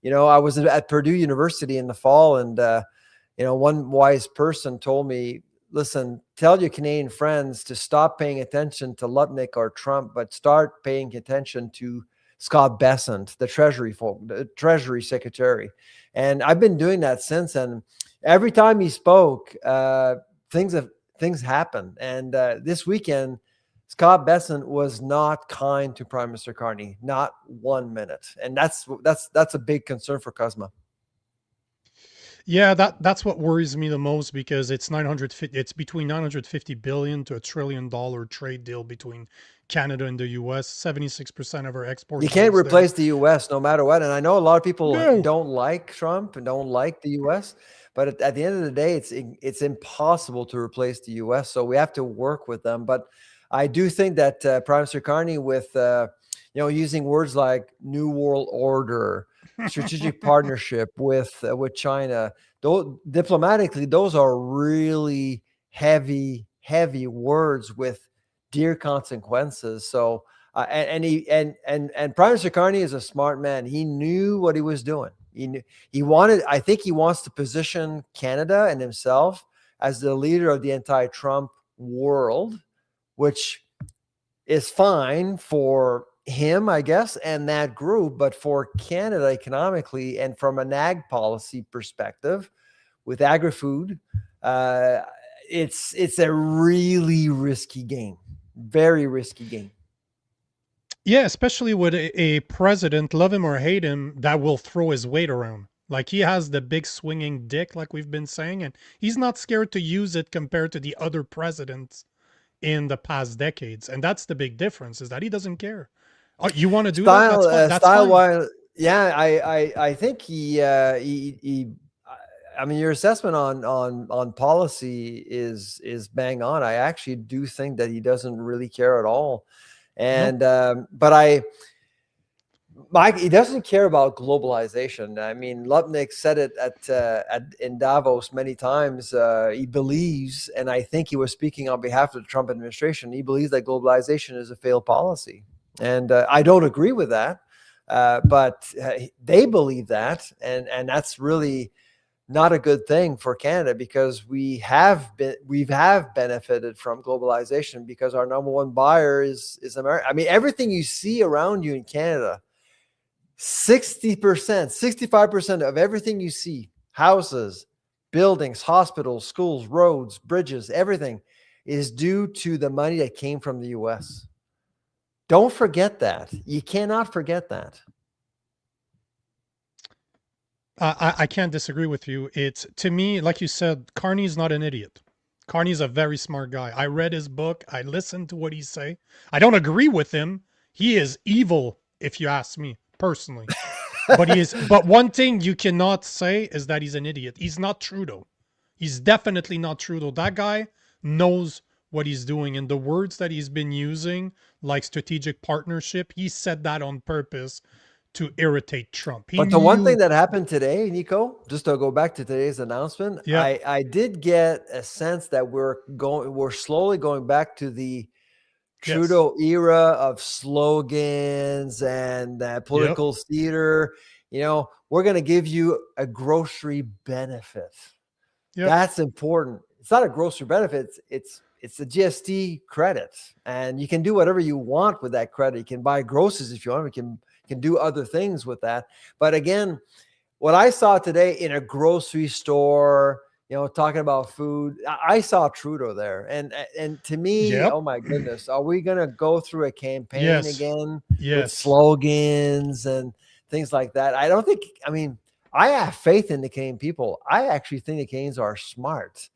was at Purdue University in the fall, and one wise person told me, listen, tell your Canadian friends to stop paying attention to Lutnick or Trump, but start paying attention to Scott Bessent, the Treasury Secretary. And I've been doing that since. And every time he spoke, things happened. And this weekend, Scott Bessent was not kind to Prime Minister Carney, not 1 minute. And that's a big concern for CUSMA. Yeah, that's what worries me the most, because it's between 950 billion to $1 trillion trade deal between Canada and the US. 76% of our exports. You can't replace the US no matter what. And I know a lot of people No. don't like Trump and don't like the US, but at the end of the day, it's impossible to replace the US. So we have to work with them. But I do think that Prime Minister Carney, with using words like New World Order, strategic partnership with China, diplomatically, those are really heavy words with dear consequences. So and Prime Minister Carney is a smart man. He knew what he was doing. I think he wants to position Canada and himself as the leader of the anti-Trump world, which is fine for him, I guess, and that group. But for Canada economically and from an ag policy perspective with agri-food, it's a really risky game, very risky game. Yeah, especially with a president, love him or hate him, that will throw his weight around. Like, he has the big swinging dick, like we've been saying, and he's not scared to use it compared to the other presidents in the past decades. And that's the big difference, is that he doesn't care. Oh, you want to do that? That's fine. That's fine. Wise, yeah, I think he I mean, your assessment on policy is bang on. I actually do think that he doesn't really care at all. And but he doesn't care about globalization. I mean, Lutnick said it in Davos many times. He believes, and I think he was speaking on behalf of the Trump administration, he believes that globalization is a failed policy. And I don't agree with that, but they believe that, and that's really not a good thing for Canada, because we have benefited from globalization, because our number one buyer is America. I mean, everything you see around you in Canada, 60%, 65% of everything you see, houses, buildings, hospitals, schools, roads, bridges, everything is due to the money that came from the US. Don't forget that. You cannot forget that. I can't disagree with you. It's, to me, like you said, Carney's not an idiot. Carney's a very smart guy. I read his book. I listened to what he say. I don't agree with him. He is evil, if you ask me personally. But he is. But one thing you cannot say is that he's an idiot. He's not Trudeau. He's definitely not Trudeau. That guy knows what he's doing, and the words that he's been using, like strategic partnership, he said that on purpose to irritate Trump. He But the one knew. thing that happened today, Nico, just to go back to today's announcement, Yeah. I did get a sense that we're slowly going back to the Yes. Trudeau era of slogans and political theater. You know, we're going to give you a grocery benefit. Yep. That's important. It's not a grocery benefit. It's a GST credit, and you can do whatever you want with that credit. You can buy groceries if you want. You can do other things with that. But again, what I saw today in a grocery store, you know, talking about food, I saw Trudeau there, and to me, Yep. oh my goodness, are we going to go through a campaign Yes. again with Yes. slogans and things like that? I don't think. I mean, I have faith in the Canadian people. I actually think the Canadians are smart.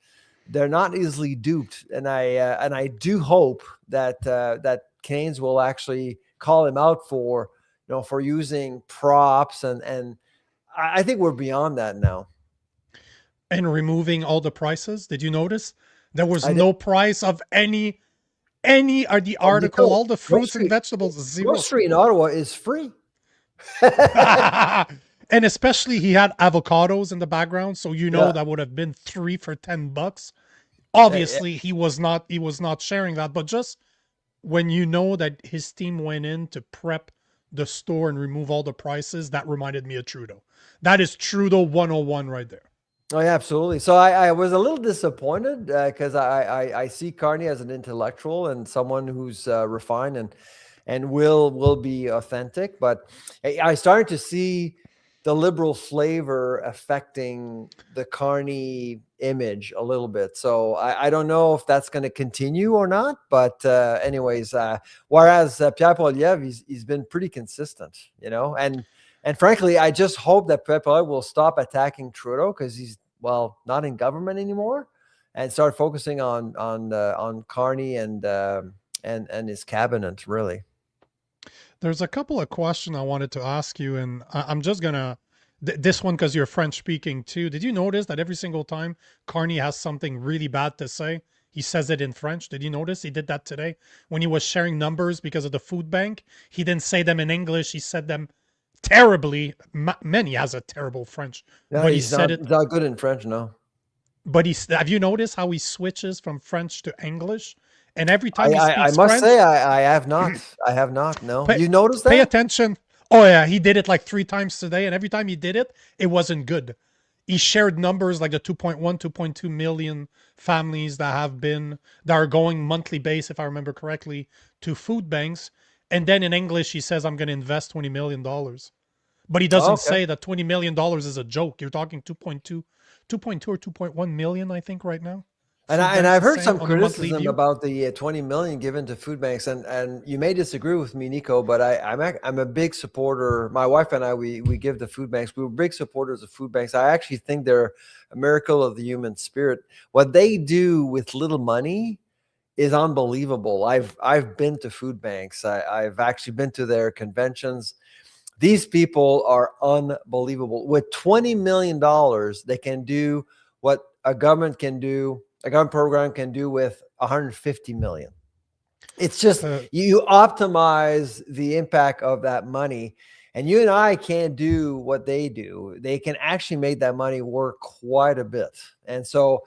They're not easily duped, and I do hope that that Canadians will actually call him out for, you know, for using props, and I think we're beyond that now. And removing all the prices. Did you notice there was I did. no price of any or the article, all the fruits and vegetables, zero. Grocery in Ottawa is free. And especially he had avocados in the background, so you know Yeah. that would have been 3 for $10. Obviously, he was not sharing that, but just when you know that his team went in to prep the store and remove all the prices, that reminded me of Trudeau. That is Trudeau 101 right there. Oh yeah, absolutely. So I was a little disappointed because I see Carney as an intellectual and someone who's refined and will be authentic. But I started to see the liberal flavor affecting the Carney image a little bit. So I don't know if that's going to continue or not. But anyways, whereas Pierre Poilievre, he's been pretty consistent, you know, and frankly, I just hope that Pierre Poilievre will stop attacking Trudeau because he's, well, not in government anymore, and start focusing on Carney and his cabinet, really. There's a couple of questions I wanted to ask you, and I'm just gonna this one because you're French speaking too. Did you notice that every single time Carney has something really bad to say, he says it in French? Did you notice he did that today when he was sharing numbers because of the food bank? He didn't say them in English. He said them terribly. Many has a terrible French, No, but he he's said not, it. he's not good in French, no. But have you noticed how he switches from French to English? And every time he speaks I must French, say I have not. I have not. No, you noticed that? Pay attention. Oh yeah, he did it like 3 times today, and every time he did it, it wasn't good. He shared numbers like the 2.1, 2.2 million families that are going monthly base, if I remember correctly, to food banks. And then in English, he says, I'm going to invest $20 million. But he doesn't say that $20 million is a joke. You're talking 2.2 or 2.1 million, I think, right now. And Food banks I've is heard saying some on the monthly criticism view. about the 20 million given to food banks, and you may disagree with me, Nico, but I'm a big supporter. My wife and I we give the food banks. We were big supporters of food banks. I actually think they're a miracle of the human spirit. What they do with little money is unbelievable. I've been to food banks. I've actually been to their conventions. These people are unbelievable. With $20 million, they can do what a government program can do with 150 million. It's just you optimize the impact of that money, and you and I can't do what they do. They can actually make that money work quite a bit. And so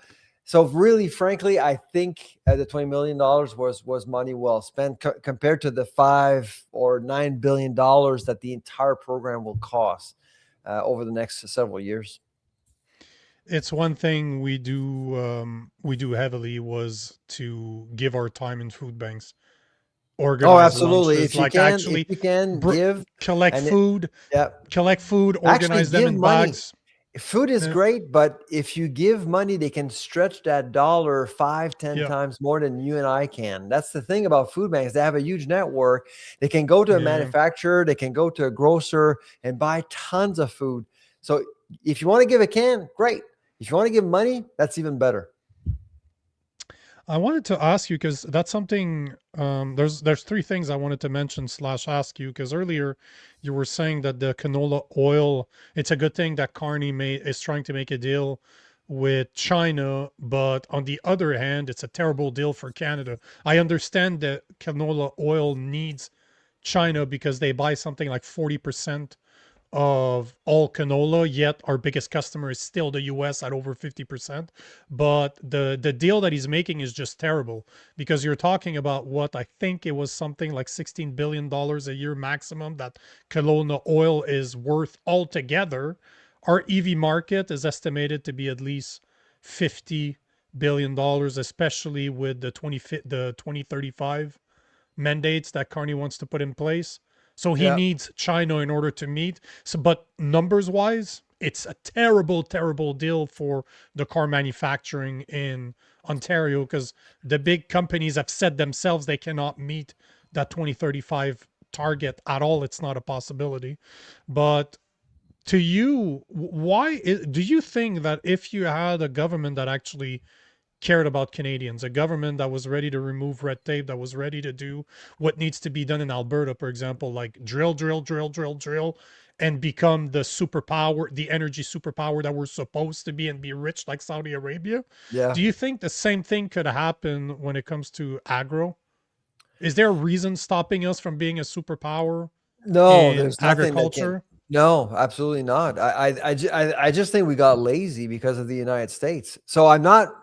really, frankly, I think the $20 million was money well spent compared to the $5 or $9 billion that the entire program will cost over the next several years. it's one thing we do heavily was to give our time in food banks, Oh, organize absolutely. lunches, like If actually you can br- give, collect and it, food, yeah, actually organize them give in money. bags. Food is Yeah, great, but if you give money, they can stretch that dollar 5, 10 yeah, times more than you and I can. That's the thing about food banks. They have a huge network. They can go to a yeah. manufacturer, they can go to a grocer and buy tons of food. So if you want to give a can, great. If you want to give money, that's even better. I wanted to ask you because that's something. There's three things I wanted to mention slash ask you because earlier you were saying that the canola oil. It's a good thing that Carney is trying to make a deal with China, but on the other hand, it's a terrible deal for Canada. I understand that canola oil needs China because they buy something like 40% of all canola, yet our biggest customer is still the US at over 50%. But the deal that he's making is just terrible because you're talking about what I think it was something like $16 billion a year maximum that canola oil is worth altogether. Our EV market is estimated to be at least $50 billion, especially with the 2035 mandates that Carney wants to put in place. So he Yeah. needs China in order to meet. So, but numbers wise, it's a terrible, terrible deal for the car manufacturing in Ontario because the big companies have said themselves they cannot meet that 2035 target at all. It's not a possibility. But to you, do you think that if you had a government that actually cared about Canadians, a government that was ready to remove red tape, that was ready to do what needs to be done in Alberta, for example, like drill, drill, drill, drill, drill, and become the superpower, the energy superpower that we're supposed to be and be rich like Saudi Arabia. Yeah. Do you think the same thing could happen when it comes to agro? Is there a reason stopping us from being a superpower No, in there's nothing that can. agriculture? No, absolutely not. I just think we got lazy because of the United States. So I'm not.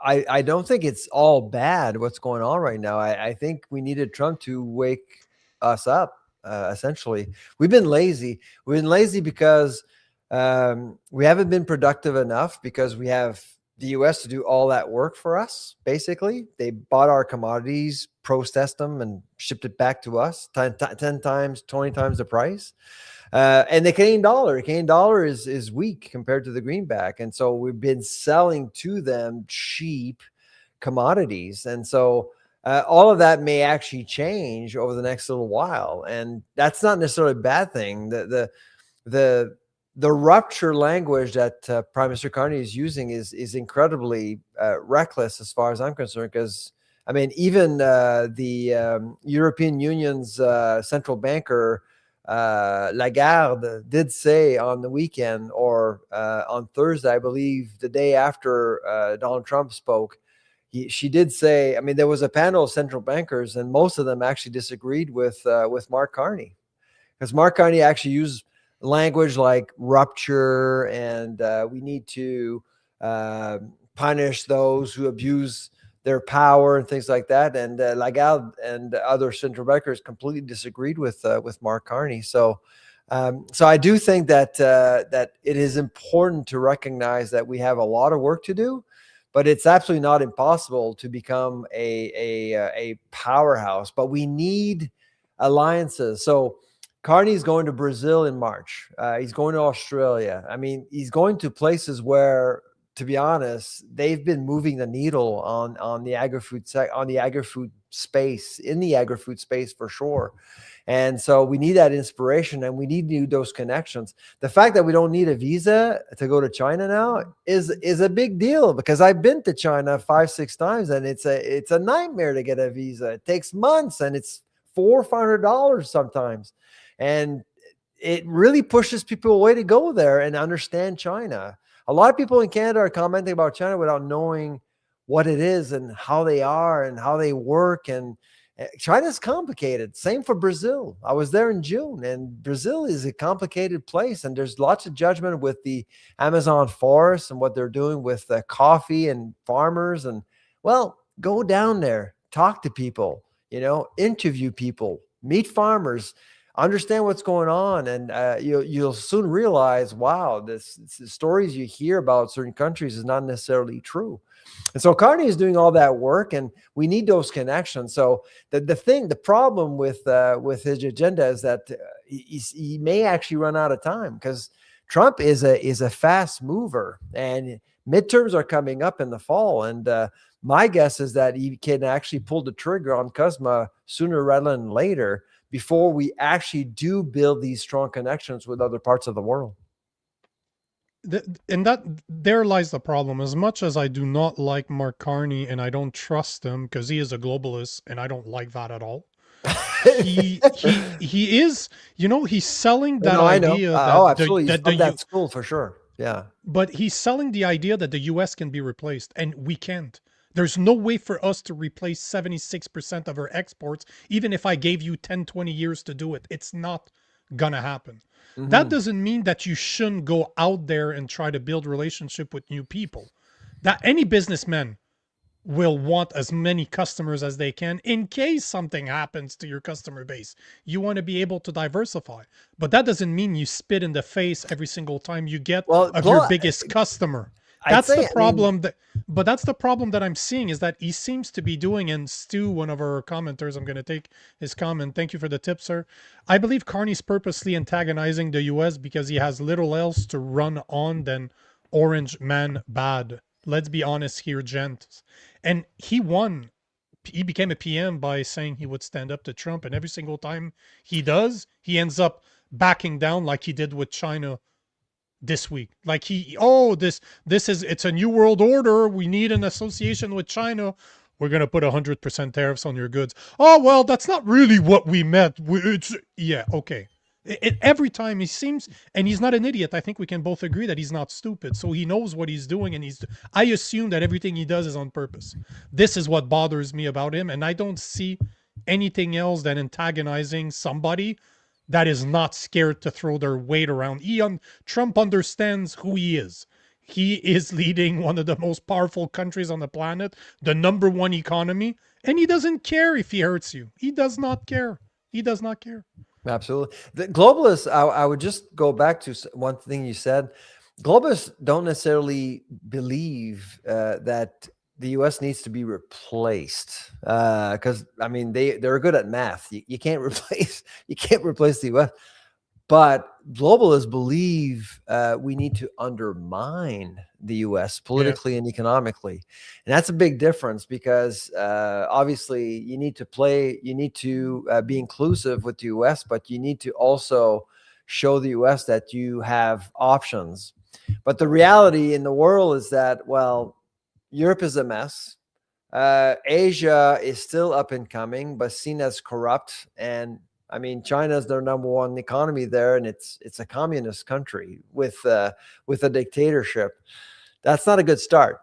I don't think it's all bad what's going on right now. I think we needed Trump to wake us up. Essentially, we've been lazy. We've been lazy because we haven't been productive enough because we have the US to do all that work for us. Basically, they bought our commodities, processed them, and shipped it back to us 10 times, 20 times the price. And the Canadian dollar is weak compared to the greenback, and so we've been selling to them cheap commodities, and so all of that may actually change over the next little while, and that's not necessarily a bad thing. The the rupture language that Prime Minister Carney is using is incredibly reckless as far as I'm concerned, because I mean, even the European Union's central banker Lagarde did say on the weekend, or on Thursday, I believe, the day after Donald Trump spoke, she did say, I mean, there was a panel of central bankers, and most of them actually disagreed with Mark Carney, because Mark Carney actually used language like rupture, and we need to punish those who abuse their power and things like that. And Lagarde and other central bankers completely disagreed with Mark Carney. So I do think that that it is important to recognize that we have a lot of work to do, but it's absolutely not impossible to become a powerhouse. But we need alliances. So Carney's going to Brazil in March. He's going to Australia. I mean, he's going to places where, to be honest, they've been moving the needle on the agri-food space, in the agri-food space for sure. And so we need that inspiration, and we need those connections. The fact that we don't need a visa to go to China now is a big deal, because I've been to China 5-6 times, and it's a nightmare to get a visa. It takes months, and it's $400 or $500 sometimes. And it really pushes people away to go there and understand China. A lot of people in Canada are commenting about China without knowing what it is and how they are and how they work. And China's complicated. Same for Brazil. I was there in June, and Brazil is a complicated place. And there's lots of judgment with the Amazon forest and what they're doing with coffee and farmers. And well, go down there, talk to people, interview people, meet farmers. understand what's going on, and you'll soon realize, wow, the stories you hear about certain countries is not necessarily true. And so Carney is doing all that work, and we need those connections. So the problem with his agenda is that he may actually run out of time, because Trump is a fast mover, and midterms are coming up in the fall. And my guess is that he can actually pull the trigger on CUSMA sooner rather than later, before we actually do build these strong connections with other parts of the world. And that there lies the problem. As much as I do not like Mark Carney, and I don't trust him because he is a globalist, and I don't like that at all. he is, he's selling that idea that absolutely. That school for sure. Yeah. But he's selling the idea that the US can be replaced, and we can't. There's no way for us to replace 76% of our exports, even if I gave you 10, 20 years to do it. It's not gonna happen. That doesn't mean that you shouldn't go out there and try to build relationship with new people. That any businessman will want as many customers as they can in case something happens to your customer base. You want to be able to diversify, but that doesn't mean you spit in the face every single time you get your biggest customer. That's the problem. But that's the problem that I'm seeing, is that he seems to be doing, and Stu, one of our commenters, I'm going to take his comment. Thank you for the tip, sir. I believe Carney's purposely antagonizing the US because he has little else to run on than orange man bad. Let's be honest here, gents. And he won. He became a PM by saying he would stand up to Trump. And every single time he does, he ends up backing down, like he did with China this week. Like it's a new world order. We need an association with China. We're going to put 100% tariffs on your goods. Oh, well, that's not really what we meant. Yeah, okay. Every time he seems, and he's not an idiot. I think we can both agree that he's not stupid. So he knows what he's doing, and I assume that everything he does is on purpose. This is what bothers me about him, and I don't see anything else than antagonizing somebody that is not scared to throw their weight around. Trump understands who he is. He is leading one of the most powerful countries on the planet, the #1 economy, and he doesn't care if he hurts you. He does not care. He does not care. Absolutely. The globalists, I would just go back to one thing you said. Globalists don't necessarily believe that the U.S. needs to be replaced, because I mean they're good at math. You can't replace the U.S. But globalists believe we need to undermine the U.S. politically and economically, and that's a big difference, because obviously you need to be inclusive with the U.S., but you need to also show the U.S. that you have options. But the reality in the world is that, well, Europe is a mess. Asia is still up and coming, but seen as corrupt. And I mean, China is their '1 economy there, and it's a communist country with a dictatorship. That's not a good start,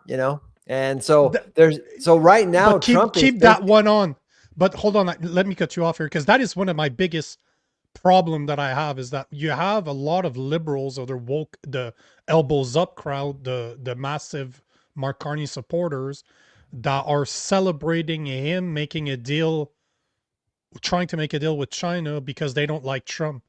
And so right now, Trump keep that one on. But hold on, let me cut you off here, because that is one of my biggest problem that I have, is that you have a lot of liberals, or the elbows up crowd, the massive Mark Carney supporters, that are celebrating him trying to make a deal with China because they don't like Trump.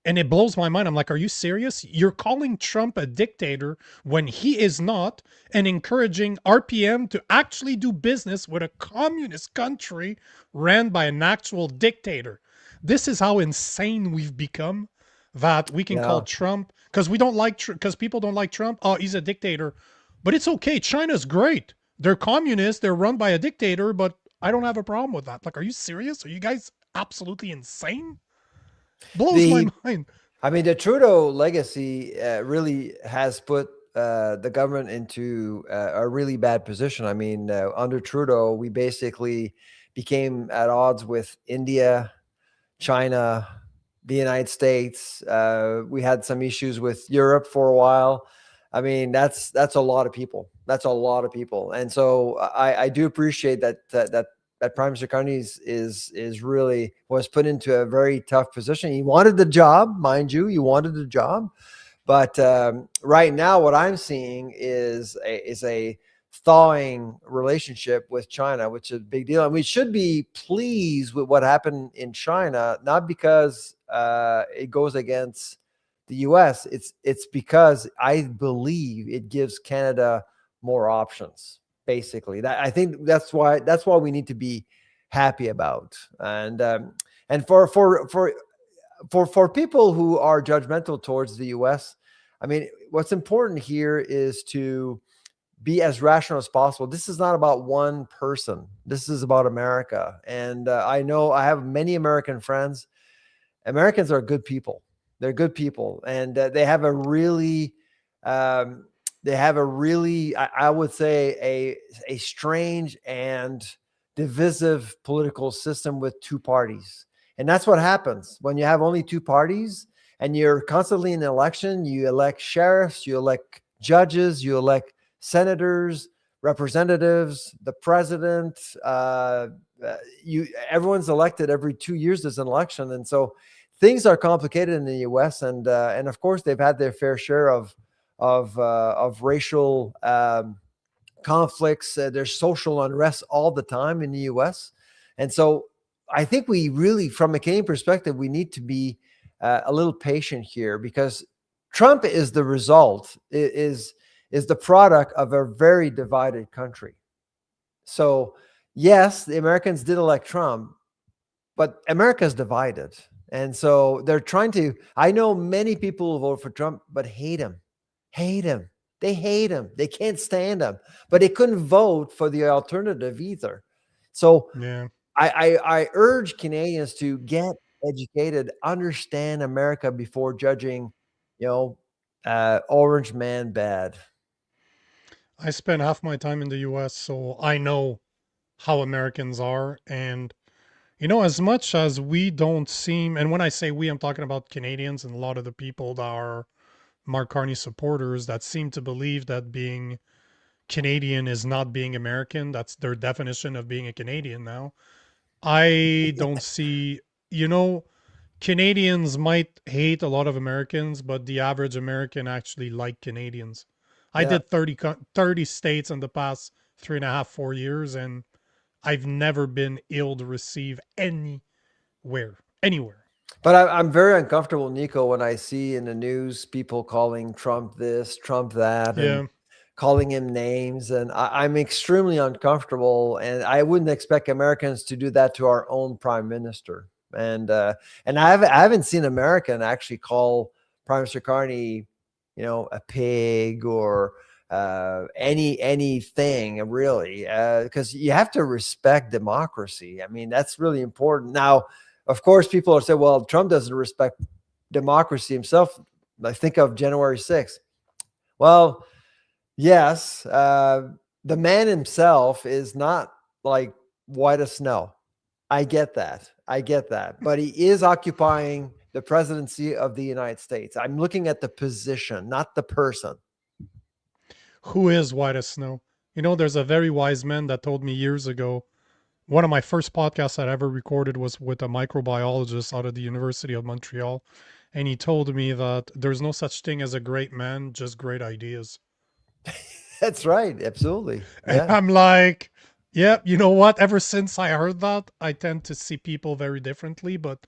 And it blows my mind. I'm like, are you serious? You're calling Trump a dictator when he is not, and encouraging RPM to actually do business with a communist country ran by an actual dictator. This is how insane we've become, that we can call Trump, because people don't like Trump. Oh, he's a dictator. But it's okay. China's great. They're communist. They're run by a dictator, but I don't have a problem with that. Like, are you serious? Are you guys absolutely insane? Blows my mind. I mean, the Trudeau legacy really has put the government into a really bad position. I mean, under Trudeau, we basically became at odds with India, China, the United States. We had some issues with Europe for a while. I mean, that's a lot of people. That's a lot of people. And so I do appreciate that Prime Minister Carney was put into a very tough position. He wanted the job, mind you. He wanted the job. But right now, what I'm seeing is a thawing relationship with China, which is a big deal. And we should be pleased with what happened in China, not because it goes against the US. It's because I believe it gives Canada more options. Basically, I think that's why we need to be happy about. And for people who are judgmental towards the US, I mean, what's important here is to be as rational as possible. This is not about one person. This is about America. And I know I have many American friends. Americans are good people. They're good people. And they have a really, I would say, a strange and divisive political system with two parties. And that's what happens when you have only two parties and you're constantly in an election. You elect sheriffs, you elect judges, you elect senators, representatives, the president. Everyone's elected every 2 years. There's an election, and so things are complicated in the U.S. And of course they've had their fair share of racial conflicts. There's social unrest all the time in the U.S. And so I think we really, from a Canadian perspective, we need to be a little patient here, because Trump is the result, is the product of a very divided country. So yes, the Americans did elect Trump, but America's divided. And so they're trying to, I know many people who vote for Trump, but hate him. They hate him. They can't stand him, but they couldn't vote for the alternative either. So Yeah. I urge Canadians to get educated, understand America before judging, orange man bad. I spent half my time in the US, so I know how Americans are. And, as much as we don't seem, and when I say we, I'm talking about Canadians and a lot of the people that are Mark Carney supporters that seem to believe that being Canadian is not being American. That's their definition of being a Canadian now. I don't see, Canadians might hate a lot of Americans, but the average American actually like Canadians. I Yeah. did 30 states in the past 3.5, 4 years, and I've never been ill to receive anywhere. But I'm very uncomfortable, Nico, when I see in the news people calling Trump this, Trump that, Yeah. and calling him names. And I'm extremely uncomfortable. And I wouldn't expect Americans to do that to our own prime minister. And I haven't seen an American actually call Prime Minister Carney, a pig or anything really, because you have to respect democracy. I mean, that's really important. Now, of course, people are saying, well, Trump doesn't respect democracy himself. I think of January 6th. Well, yes, the man himself is not like white as snow. I get that. But he is occupying the presidency of the United States. I'm looking at the position, not the person. Who is white as snow? There's a very wise man that told me years ago. One of my first podcasts I ever recorded was with a microbiologist out of the University of Montreal. And he told me that there's no such thing as a great man, just great ideas. That's right. Absolutely. And I'm like, yeah, you know what? Ever since I heard that, I tend to see people very differently. But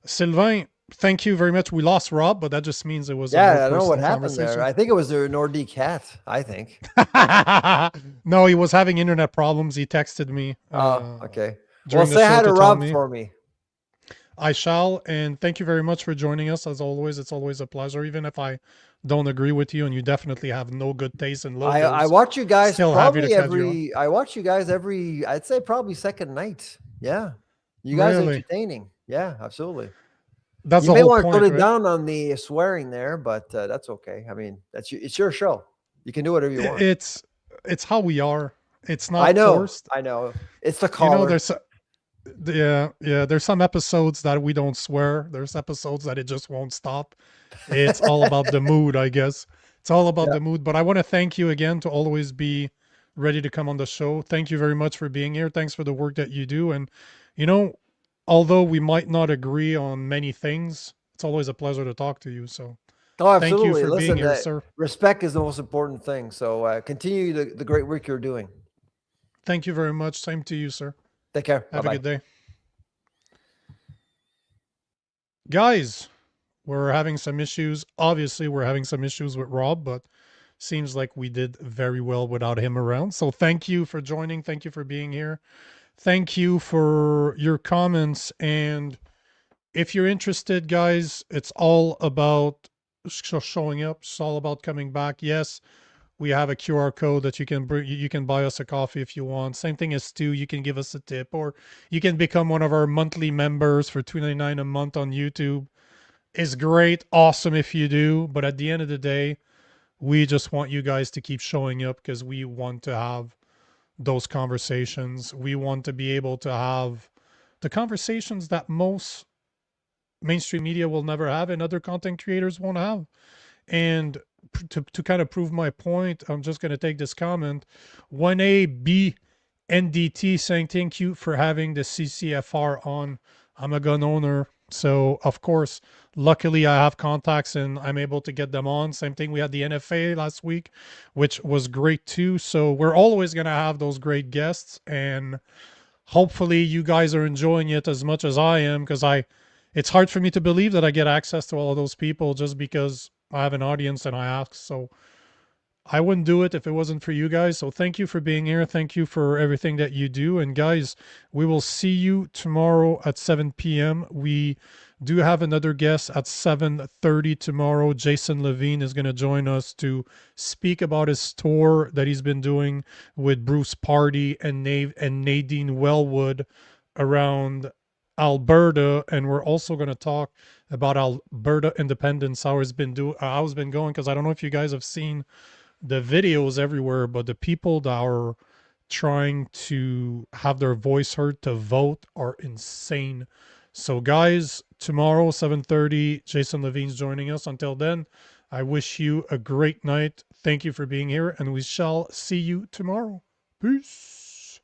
Sylvain, thank you very much. We lost Rob, but that just means it was a more I don't know what personal happened there. conversation. I think it was the Nordic cat, I think. No, he was having internet problems. He texted me. Okay. Well, say hi to tell Rob me. for me. I shall, and thank you very much for joining us. As always, it's always a pleasure, even if I don't agree with you, and you definitely have no good taste in logos. I watch you guys Still happy to probably cut you I watch you guys every, I'd say probably second night. Yeah. You guys are Really? entertaining. Yeah, absolutely. That's You the may whole want to point, put it right? down on the swearing there, but that's okay. I mean, it's your show. You can do whatever you want. It's how we are. It's not I know. forced. I know. It's the caller. There's some episodes that we don't swear. There's episodes that it just won't stop. It's all about the mood, I guess. It's all about the mood. But I want to thank you again to always be ready to come on the show. Thank you very much for being here. Thanks for the work that you do. And, although we might not agree on many things, it's always a pleasure to talk to you. So Oh, Thank you absolutely. for being Listen, here, sir. respect is the most important thing. So continue the great work you're doing. Thank you very much. Same to you, sir. Take care. Have Bye-bye. a good day. Guys, we're having some issues. Obviously, we're having some issues with Rob, but seems like we did very well without him around. So thank you for joining. Thank you for being here. Thank you for your comments. And if you're interested, guys, it's all about showing up. It's all about coming back. Yes, we have a QR code that you can bring. You can buy us a coffee if you want. Same thing as Stu. You can give us a tip, or you can become one of our monthly members for $2.99 a month on YouTube. It's great, awesome if you do. But at the end of the day, we just want you guys to keep showing up because we want to have those conversations. We want to be able to have the conversations that most mainstream media will never have and other content creators won't have. And to kind of prove my point, I'm just going to take this comment. 1AB NDT saying thank you for having the CCFR on. I'm a gun owner. So, of course, luckily I have contacts and I'm able to get them on. Same thing, we had the NFA last week, which was great too. So we're always going to have those great guests. And hopefully you guys are enjoying it as much as I am, because it's hard for me to believe that I get access to all of those people just because I have an audience and I ask. So I wouldn't do it if it wasn't for you guys. So thank you for being here. Thank you for everything that you do. And guys, we will see you tomorrow at 7 p.m. We do have another guest at 7:30 tomorrow. Jason Levine is going to join us to speak about his tour that he's been doing with Bruce Party and Nadine Wellwood around Alberta. And we're also going to talk about Alberta independence, how it's been going, because I don't know if you guys have seen the videos everywhere, but the people that are trying to have their voice heard to vote are insane. So guys, tomorrow 7:30, Jason Levine's joining us. Until then, I wish you a great night. Thank you for being here, and we shall see you tomorrow. Peace.